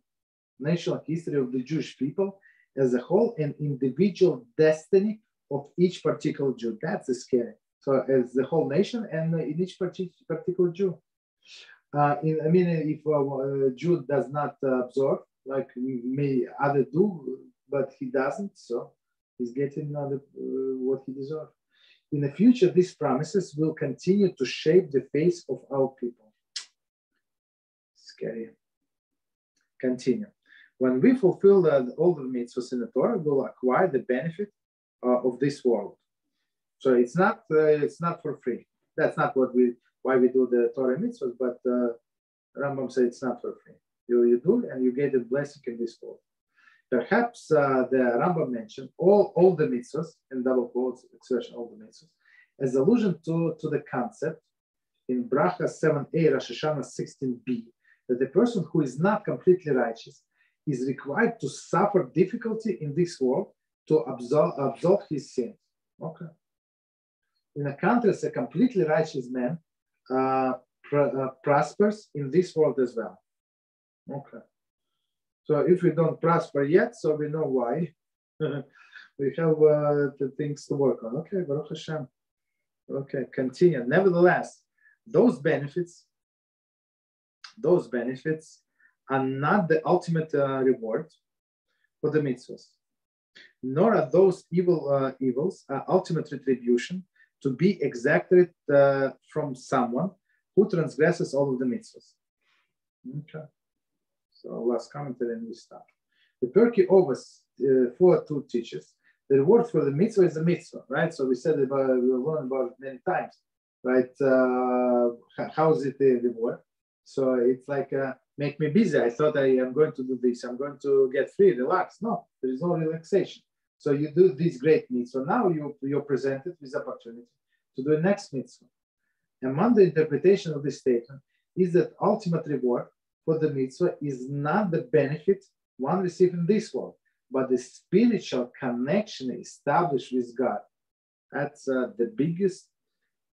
national history of the Jewish people as a whole and individual destiny of each particular Jew. That's scary. So as the whole nation and in each particular Jew. If a Jew does not observe, like may other do, but he doesn't, so he's getting what he deserves. In the future, these promises will continue to shape the face of our people. Scary. Continue. When we fulfill all the mitzvahs in the Torah, we'll acquire the benefit of this world. So it's not for free. That's not why we do the Torah mitzvahs, but Rambam says it's not for free. You do, and you get the blessing in this world. Perhaps the Rambam mentioned all the mitzvahs, in double quotes, expression all the mitzvahs, as allusion to the concept in Bracha 7a, Rosh Hashanah 16b, that the person who is not completely righteous is required to suffer difficulty in this world to absolve his sins. Okay. In a contrast, a completely righteous man prospers in this world as well. Okay. So if we don't prosper yet, so we know why. We have the things to work on. Okay, Baruch Hashem. Okay, continue. Nevertheless, those benefits are not the ultimate reward for the mitzvahs, nor are those evils ultimate retribution to be exacted from someone who transgresses all of the mitzvahs. Okay. So last commentary and we start. The Pirkei Avos 4:2 teaches the reward for the mitzvah is a mitzvah, right? So we said about we learned about it many times, right? How is it a reward? So it's like make me busy. I thought I am going to do this. I'm going to get free, relax. No, there is no relaxation. So you do this great mitzvah. Now you're presented with opportunity to do the next mitzvah. Among the interpretation of this statement is that ultimate reward for the mitzvah is not the benefit one receives in this world, but the spiritual connection established with God. That's the biggest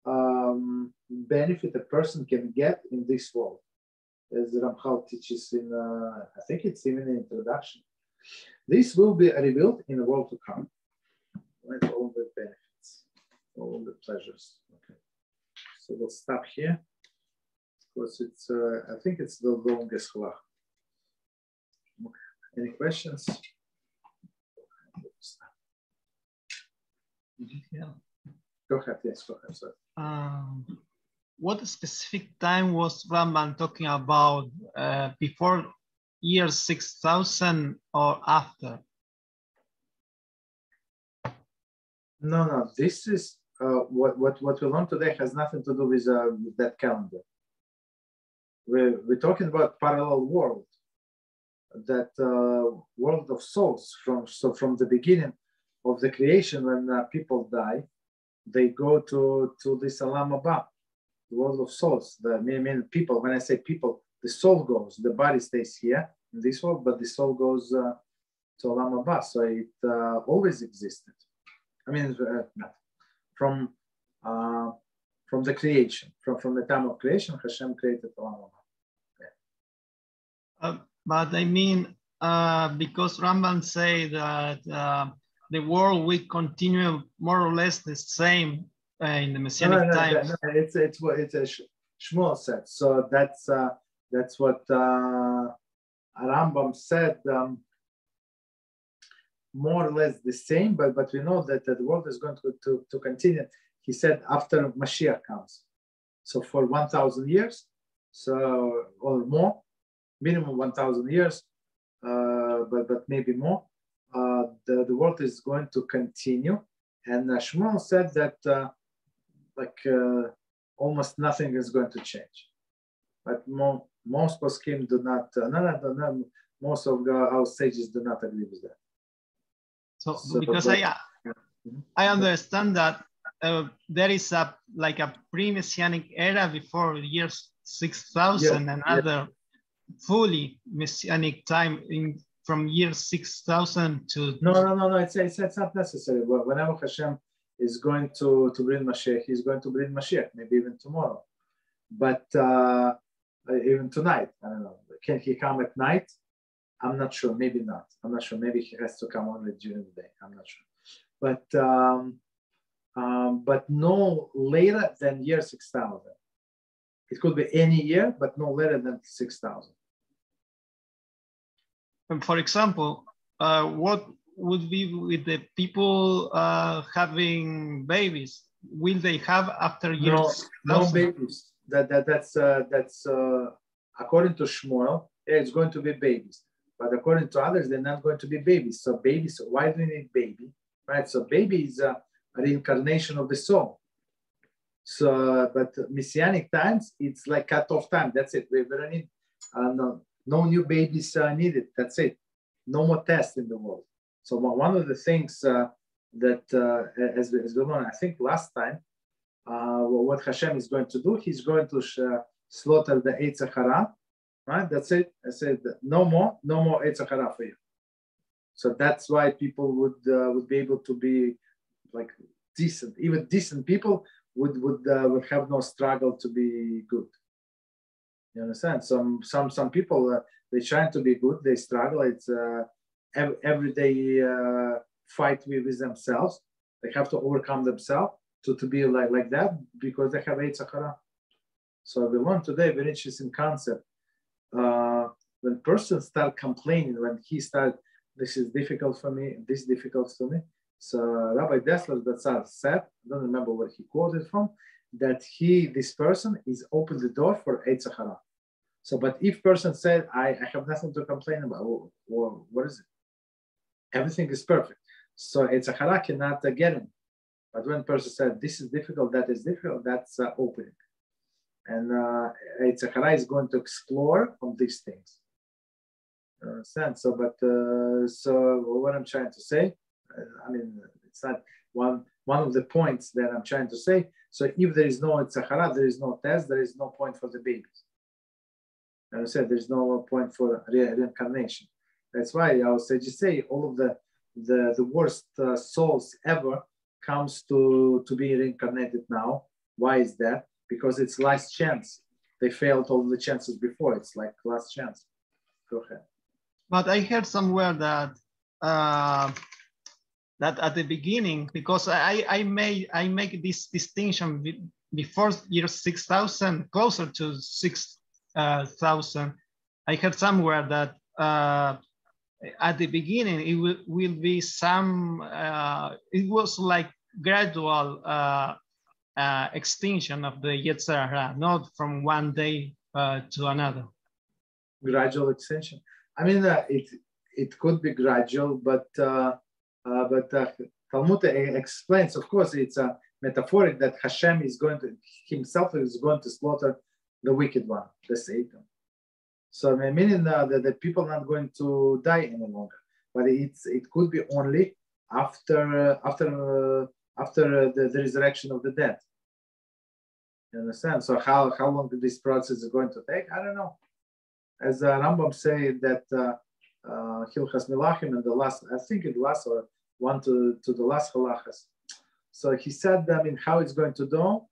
benefit a person can get in this world. As Ramchal teaches in, I think it's even in introduction. This will be revealed in the world to come. Right? All the benefits, all the pleasures. Okay. So we'll stop here. Because it's, I think it's the longest halach. Any questions? Yeah. Go ahead, yes, go ahead, sorry. What specific time was Rambam talking about, before year 6000 or after? No, this is, what we learned today has nothing to do with that calendar. We're talking about parallel world, that world of souls. From the beginning of the creation, when people die, they go to this Olam Haba, the world of souls. I mean people. When I say people, the soul goes. The body stays here in this world, but the soul goes to Olam Haba. So it always existed. I mean, from the creation, from the time of creation, HaShem created Olam Haba. But I mean, because Rambam say that the world will continue more or less the same in the Messianic times. No, it's a Shmuel said. So that's what Rambam said. More or less the same, but we know that the world is going to continue. He said after Mashiach comes, so for 1,000 years, so or more, minimum 1,000 years, but maybe more. The world is going to continue, and Shmuel said that almost nothing is going to change. But most poskim do not. Most of our sages do not agree with that. So because I understand that there is a pre-messianic era before year 6000, and another fully messianic time from year 6000 to. No. It's not necessary. Whenever HaShem is going to bring Mashiach, he's going to bring Mashiach. Maybe even tomorrow, but even tonight. I don't know. Can he come at night? I'm not sure. Maybe not. I'm not sure. Maybe he has to come only during the day. I'm not sure. But no later than year 6000. It could be any year, but no later than 6000. And for example, what would be with the people having babies? Will they have after years? No babies. That's according to Shmuel. It's going to be babies. but according to others, they're not going to be babies. So babies, so why do we need baby, right? So baby is a reincarnation of the soul. So, but Messianic times, it's like cut-off time. That's it. We don't need, no new babies needed. That's it. No more tests in the world. So one of the things that, as we learned, I think last time, what HaShem is going to do, he's going to slaughter the Eitz Hara, right? That's it. I said, no more Eitz Hara for you. So that's why people would be able to be like decent. Even decent people would have no struggle to be good. You understand? Some people they trying to be good, they struggle. It's everyday fight with themselves. They have to overcome themselves to be like that because they have Eitz Hara. So we learned today a very interesting concept. When persons start complaining, when he start, this is difficult for me, this is difficult for me. So Rabbi Dessler Datzar said, I don't remember where he quoted from, that this person is open the door for Eitz Hara. So, but if person said, I have nothing to complain about, well, what is it? Everything is perfect. So Eitz Hara cannot get in. But when person said, this is difficult, that is difficult, that's opening. And Eitz Hara is going to explore on these things. You understand? So, but so what I'm trying to say, I mean, it's not one of the points that I'm trying to say. So if there is no Eitz Hara, there is no test, there is no point for the babies. As I said, there's no point for reincarnation. That's why I would just say all of the worst souls ever comes to be reincarnated now. Why is that? Because it's last chance. They failed all the chances before. It's like last chance. Go ahead. But I heard somewhere that that at the beginning, because I make this distinction before year 6,000, closer to 6,000. I heard somewhere that at the beginning it will be some. It was like gradual extinction of the Yetzer Hara, not from one day to another. Gradual extinction. I mean, it could be gradual, but Talmud explains. Of course, it's a metaphoric that HaShem is himself is going to slaughter the wicked one, the Satan. So meaning that the people are not going to die any longer, but it could be only after the resurrection of the dead. You understand? So how long this process is going to take? I don't know. As Rambam say that Hilchas Milachim and the last, I think it last or one to the last halachas. So he said, I mean, how it's going to do,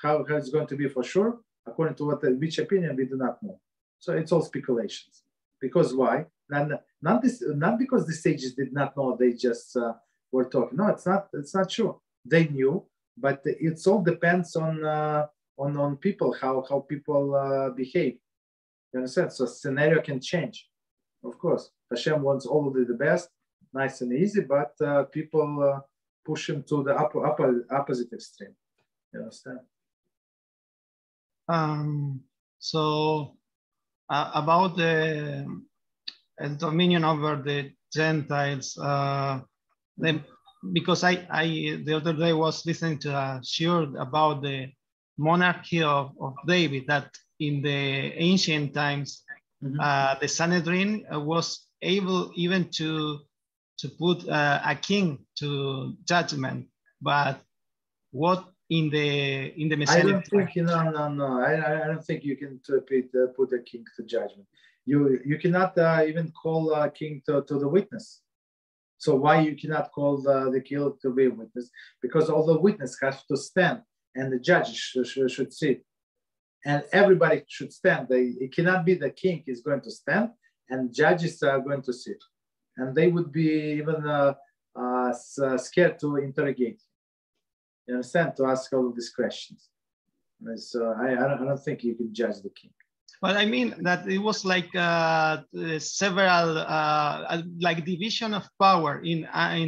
how it's going to be for sure, according to which opinion we do not know. So it's all speculations. Because why? Not because the sages did not know, they just were talking. No, it's not true. They knew, but it all depends on people, how people behave. You understand? So scenario can change. Of course, HaShem wants all of the best, nice and easy, but people push him to the opposite extreme. You understand? So about the dominion over the Gentiles, because I the other day was listening to a shiur about the monarchy of David, that in the ancient times, the Sanhedrin was able even to put a king to judgment, but what in the Messianic? I don't think no. I don't think you can put a king to judgment. You cannot even call a king to the witness. So why you cannot call the king to be a witness? Because all the witness has to stand, and the judge should sit, and everybody should stand. It cannot be the king is going to stand, and judges are going to sit, and they would be even scared to interrogate. You understand? To ask all of these questions. So I don't think you can judge the king. But I mean that it was like several like division of power in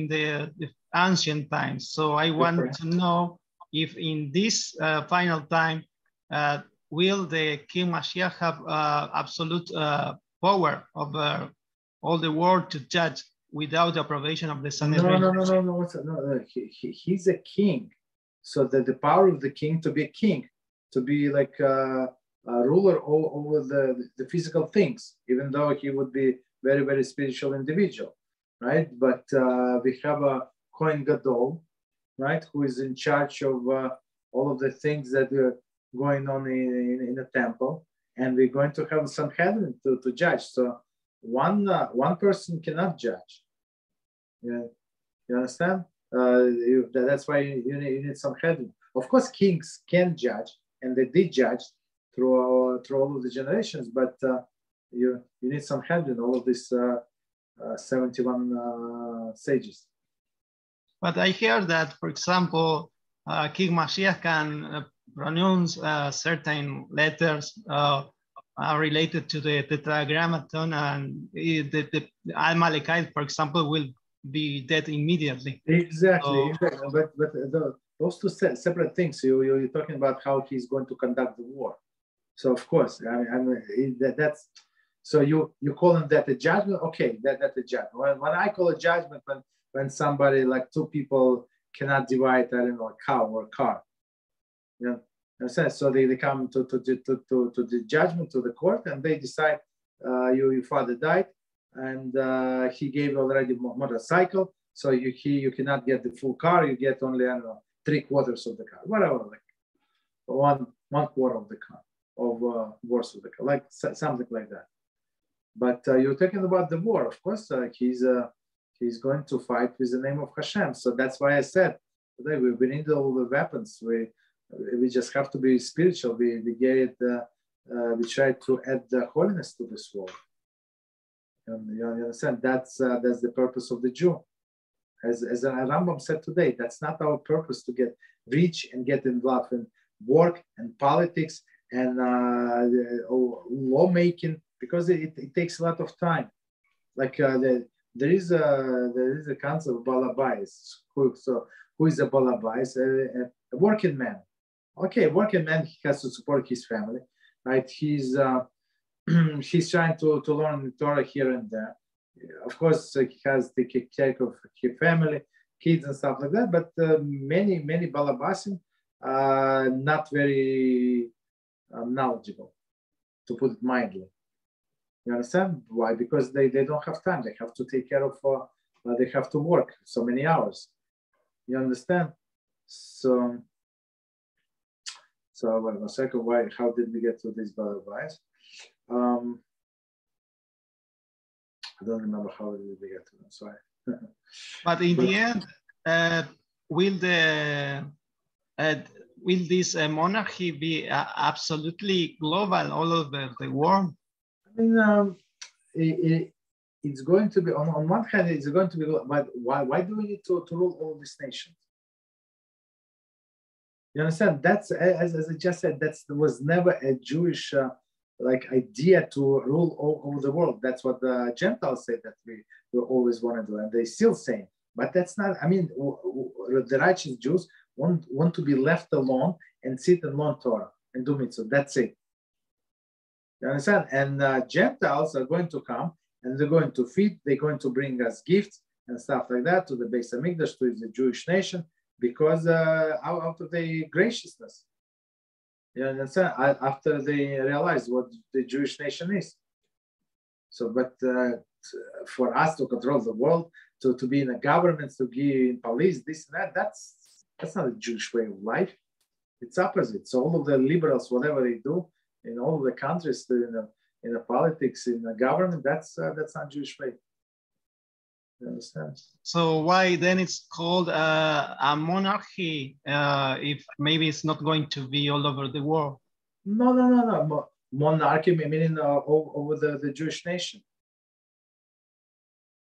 the ancient times. So I want to know if in this final time will the King Mashiach have absolute power over all the world to judge without the approbation of the Sanhedrin. No. He's a king. So the power of the king to be a king, to be like a ruler over the physical things, even though he would be very, very spiritual individual, right? But we have a Kohen Gadol, right, who is in charge of all of the things that are going on in the temple, and we're going to have some Sanhedrin to judge. So one person cannot judge. You understand? That's why you need some Sanhedrin. Of course, kings can judge, and they did judge through all of the generations, but you need some Sanhedrin, all of these 71 sages. But I hear that, for example, King Mashiach can pronounce certain letters related to the Tetragrammaton, and the Amalekite, for example, will be dead immediately. Exactly. But those two separate things. You're talking about how he's going to conduct the war. So of course, that's so you calling that a judgment? Okay, that's a judgment. When I call a judgment, when somebody, like two people cannot divide, I don't know, a cow or a car. You know what I'm saying? So they come to the judgment, to the court, and they decide your father died, and he gave already motorcycle, so you cannot get the full car, you get only, I don't know, 3/4 of the car, whatever, like one quarter of the car, of worth of the car, like something like that. But you're talking about the war, of course. He's going to fight with the name of HaShem. So that's why I said today we need all the weapons. We just have to be spiritual. We try to add the holiness to this world. And you understand? That's the purpose of the Jew. As Rambam said today, that's not our purpose to get rich and get involved in work and politics and lawmaking, because it takes a lot of time. Like there is a concept of balabais. Who is a balabais? A working man. Okay, working man, he has to support his family, right? He's trying to learn the Torah here and there. Of course, he has to take care of his family, kids and stuff like that. But many balabasim are not very knowledgeable, to put it mildly. You understand why? Because they don't have time. They have to take care of. They have to work so many hours. You understand? So wait a second. Why? How did we get to this advice? I don't remember how did we get to them. Sorry. But in the end, will this monarchy be absolutely global all over the world? I mean, it's going to be, on one hand, it's going to be, but why do we need to rule all these nations? You understand? That's, as I just said, that was never a Jewish idea to rule all over the world. That's what the Gentiles say that we always want to do, and they still say. But that's not, I mean, the righteous Jews want to be left alone and sit and learn Torah and do mitzvah. That's it. You understand? And Gentiles are going to come and they're going to feed, they're going to bring us gifts and stuff like that to the Beis Hamikdash, to the Jewish nation, because out of their graciousness. You understand? After they realize what the Jewish nation is. So, but for us to control the world, to be in a government, to be in police, this and that, that's not a Jewish way of life. It's opposite. So all of the liberals, whatever they do, in all of the countries, in the politics, in the government, that's not Jewish way. You understand? So why then it's called a monarchy if maybe it's not going to be all over the world? No. Monarchy meaning over the Jewish nation.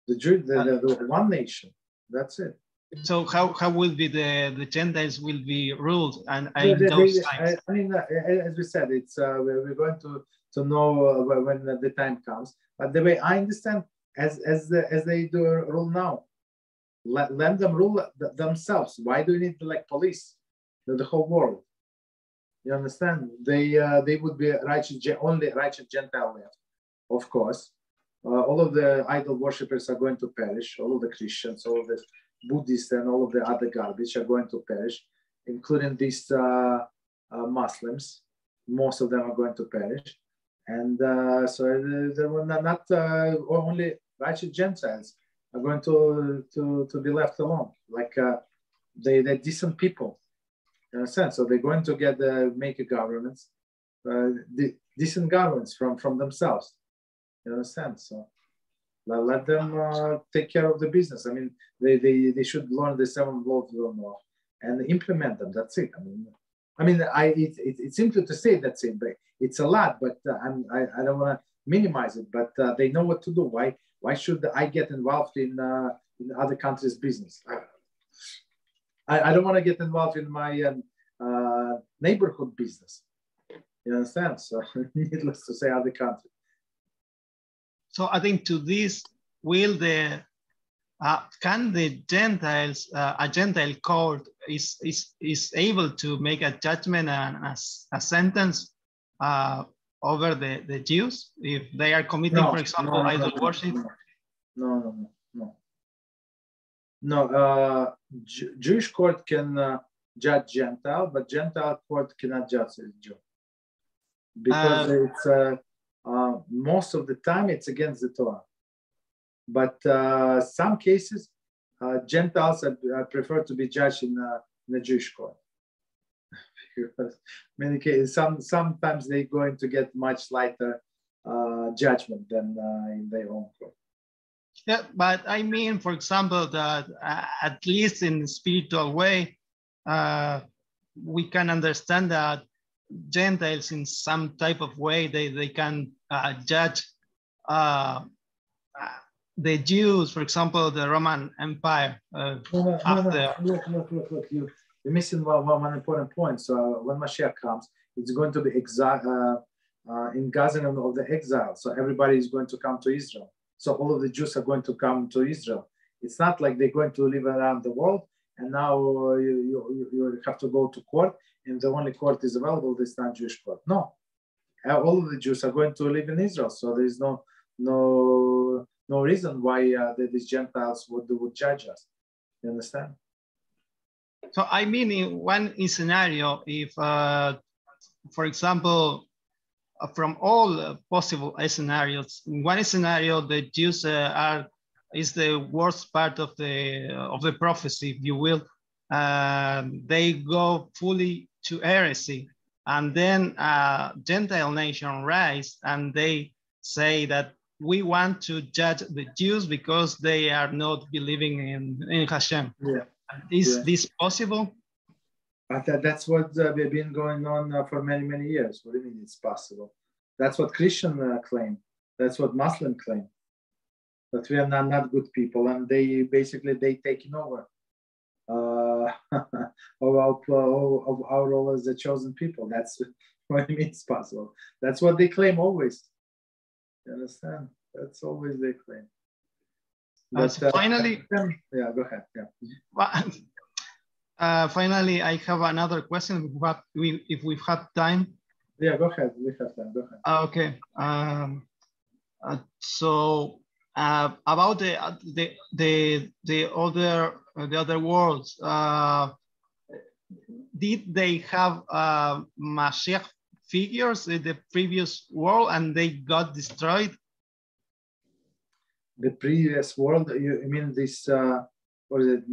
The one nation. That's it. So how will be the Gentiles will be ruled and in those times? I mean, as we said, it's we're going to know when the time comes. But the way I understand, as they do rule now, let them rule themselves. Why do you need police? The whole world. You understand? They would be righteous, only righteous Gentile left, of course. all of the idol worshippers are going to perish. All of the Christians, all of the Buddhists, and all of the other garbage are going to perish, including these Muslims. Most of them are going to perish. And so there were not only righteous Gentiles are going to be left alone. Like they're decent people, in a sense. So they're going to make a government, decent governments from themselves, in a sense. So let them take care of the business. I mean, they should learn the 7 laws more and implement them. That's it. It's simple to say that's it, but it's a lot. But I don't want to minimize it. But they know what to do. Why should I get involved in other countries' business? I don't want to get involved in my neighborhood business. You understand? So needless to say, other countries. So I think to this, can the Gentiles, a Gentile court is able to make a judgment and a sentence over the Jews if they are committing, for example, idol worship? No. Jewish court can judge Gentile, but Gentile court cannot judge a Jew because it's most of the time it's against the Torah. But some cases, Gentiles prefer to be judged in the Jewish court. Because many cases, sometimes they're going to get much lighter judgment than in their own court. Yeah, but I mean, for example, that at least in the spiritual way, we can understand that Gentiles in some type of way, they can judge the Jews, for example, the Roman Empire. Look, you're missing one important point. So when Mashiach comes, it's going to be in Gaza of the exile. So everybody is going to come to Israel. So all of the Jews are going to come to Israel. It's not like they're going to live around the world and now you have to go to court and the only court is available, this non-Jewish court. No, all of the Jews are going to live in Israel. So there is no reason why these Gentiles would judge us. You understand? So I mean, in one scenario, if, for example, from all possible scenarios, in one scenario, the Jews is the worst part of the prophecy, if you will. They go fully to heresy, and then Gentile nation rise, and they say that we want to judge the Jews because they are not believing in HaShem. Yeah. Is this possible? That's what been going on for many, many years. What do you mean it's possible? That's what Christian claim. That's what Muslim claim. That we are not good people, and they taking over of our role as the chosen people. That's what it means possible. That's what they claim always. You understand? That's always they claim. But, so finally, yeah, go ahead. Yeah. Finally, I have another question. If we have time. Yeah, go ahead. We have time. Go ahead. Okay. So about the other worlds, did they have Mashiach figures in the previous world and they got destroyed? The previous world, you mean this, what is it,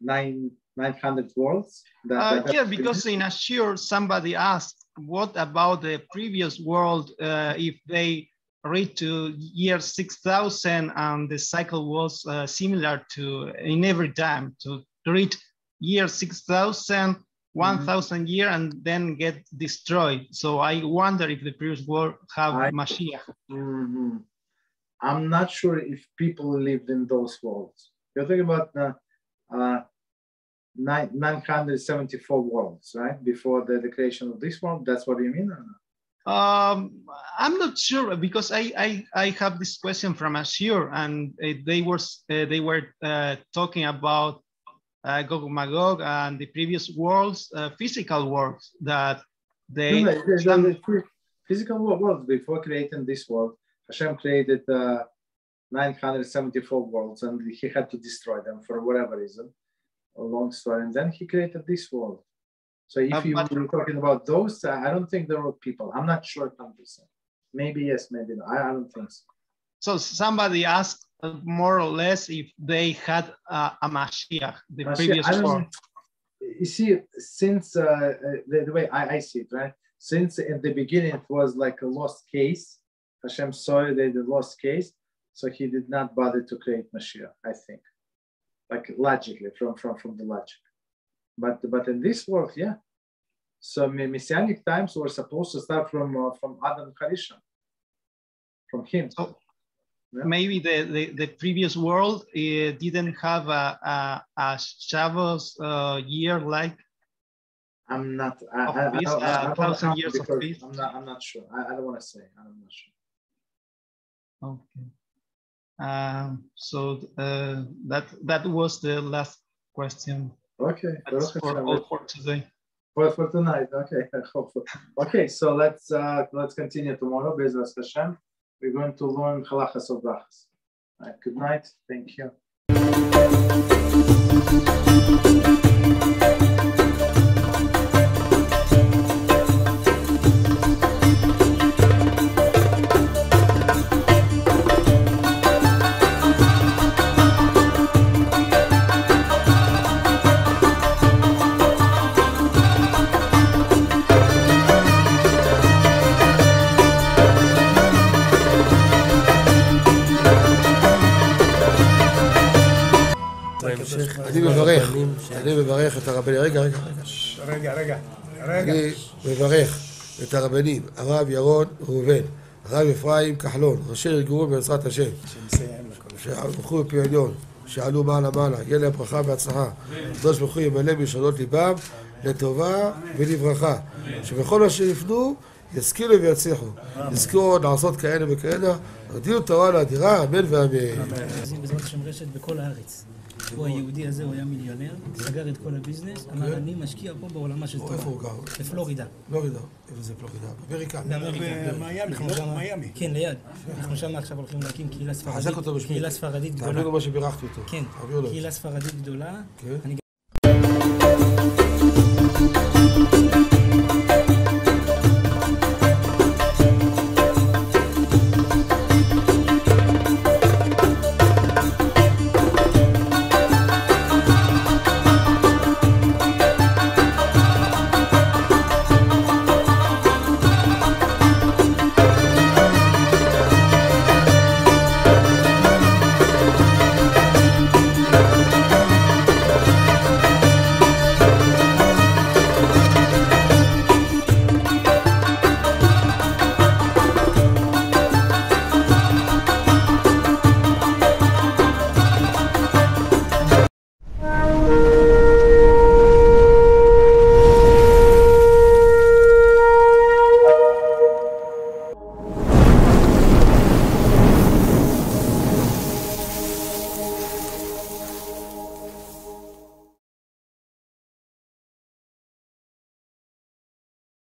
900 worlds? Yeah, because in Ashur, somebody asked, what about the previous world if they reach to year 6,000 and the cycle was similar to in every time to reach year 6,000, 1,000 year and then get destroyed. So I wonder if the previous world have Mashiach. I'm not sure if people lived in those worlds. You're talking about 974 worlds, right? Before the creation of this world. That's what you mean? Or not? I'm not sure because I have this question from Ashur and they were talking about Gog Magog and the previous worlds, physical worlds that they. Physical worlds before creating this world. Hashem created 974 worlds, and he had to destroy them for whatever reason. A long story, and then he created this world. So if you were talking about those, I don't think there were people. I'm not sure 100%. Maybe yes, maybe no. I don't think so. So somebody asked more or less if they had a Mashiach, the previous world. You see, since the way I see it, right? Since in the beginning it was like a lost case, Hashem saw it as a lost case, so he did not bother to create Mashiach, I think. Like logically, from the logic. But in this world, yeah. So Messianic times were supposed to start from Adam Harishon, from him. So yeah. Maybe the previous world didn't have a Shabbos year like. I'm not. I 1,000 years of peace. I'm not sure. I don't want to say. I'm not sure. Okay. So that was the last question. Okay. That's for all for today. For tonight. Okay. Okay. So let's continue tomorrow. Bezras Hashem. We're going to learn halachas of brachas. Good night. Thank you. אני מברך את הרבנים, אני מברך את הרבנים, הרב ירון ראובן, הרב אפרים כחלון, ראשי ארגון בעזרת השם, שהלכו בפי עליון, שעלו מעלה, יהיה להם ברכה והצלחה, הקדוש ברוך הוא ימלא בישועות ליבם לטובה ולברכה, שבכל מה שיפנו ישכילו ויצליחו, יזכו עוד לעשות כאלה וכאלה, הודיעו תורה לאדירה, אמן ואמן. בעזרת השם רשת בכל הארץ. הוא היהודי הזה, הוא היה מיליונר, סגר את כל הביזנס, אמר אני משקיע פה בעולמה של תורה. איפה הוא גר? בפלורידה. פלורידה, איפה זה פלורידה? באמריקה. במיימי. כן, ליד. אנחנו שם עכשיו הולכים להקים קהילה ספרדית. חזק אותו בשמי. קהילה ספרדית גדולה. תעבירו מה שבירכתי אותו. כן, קהילה ספרדית גדולה.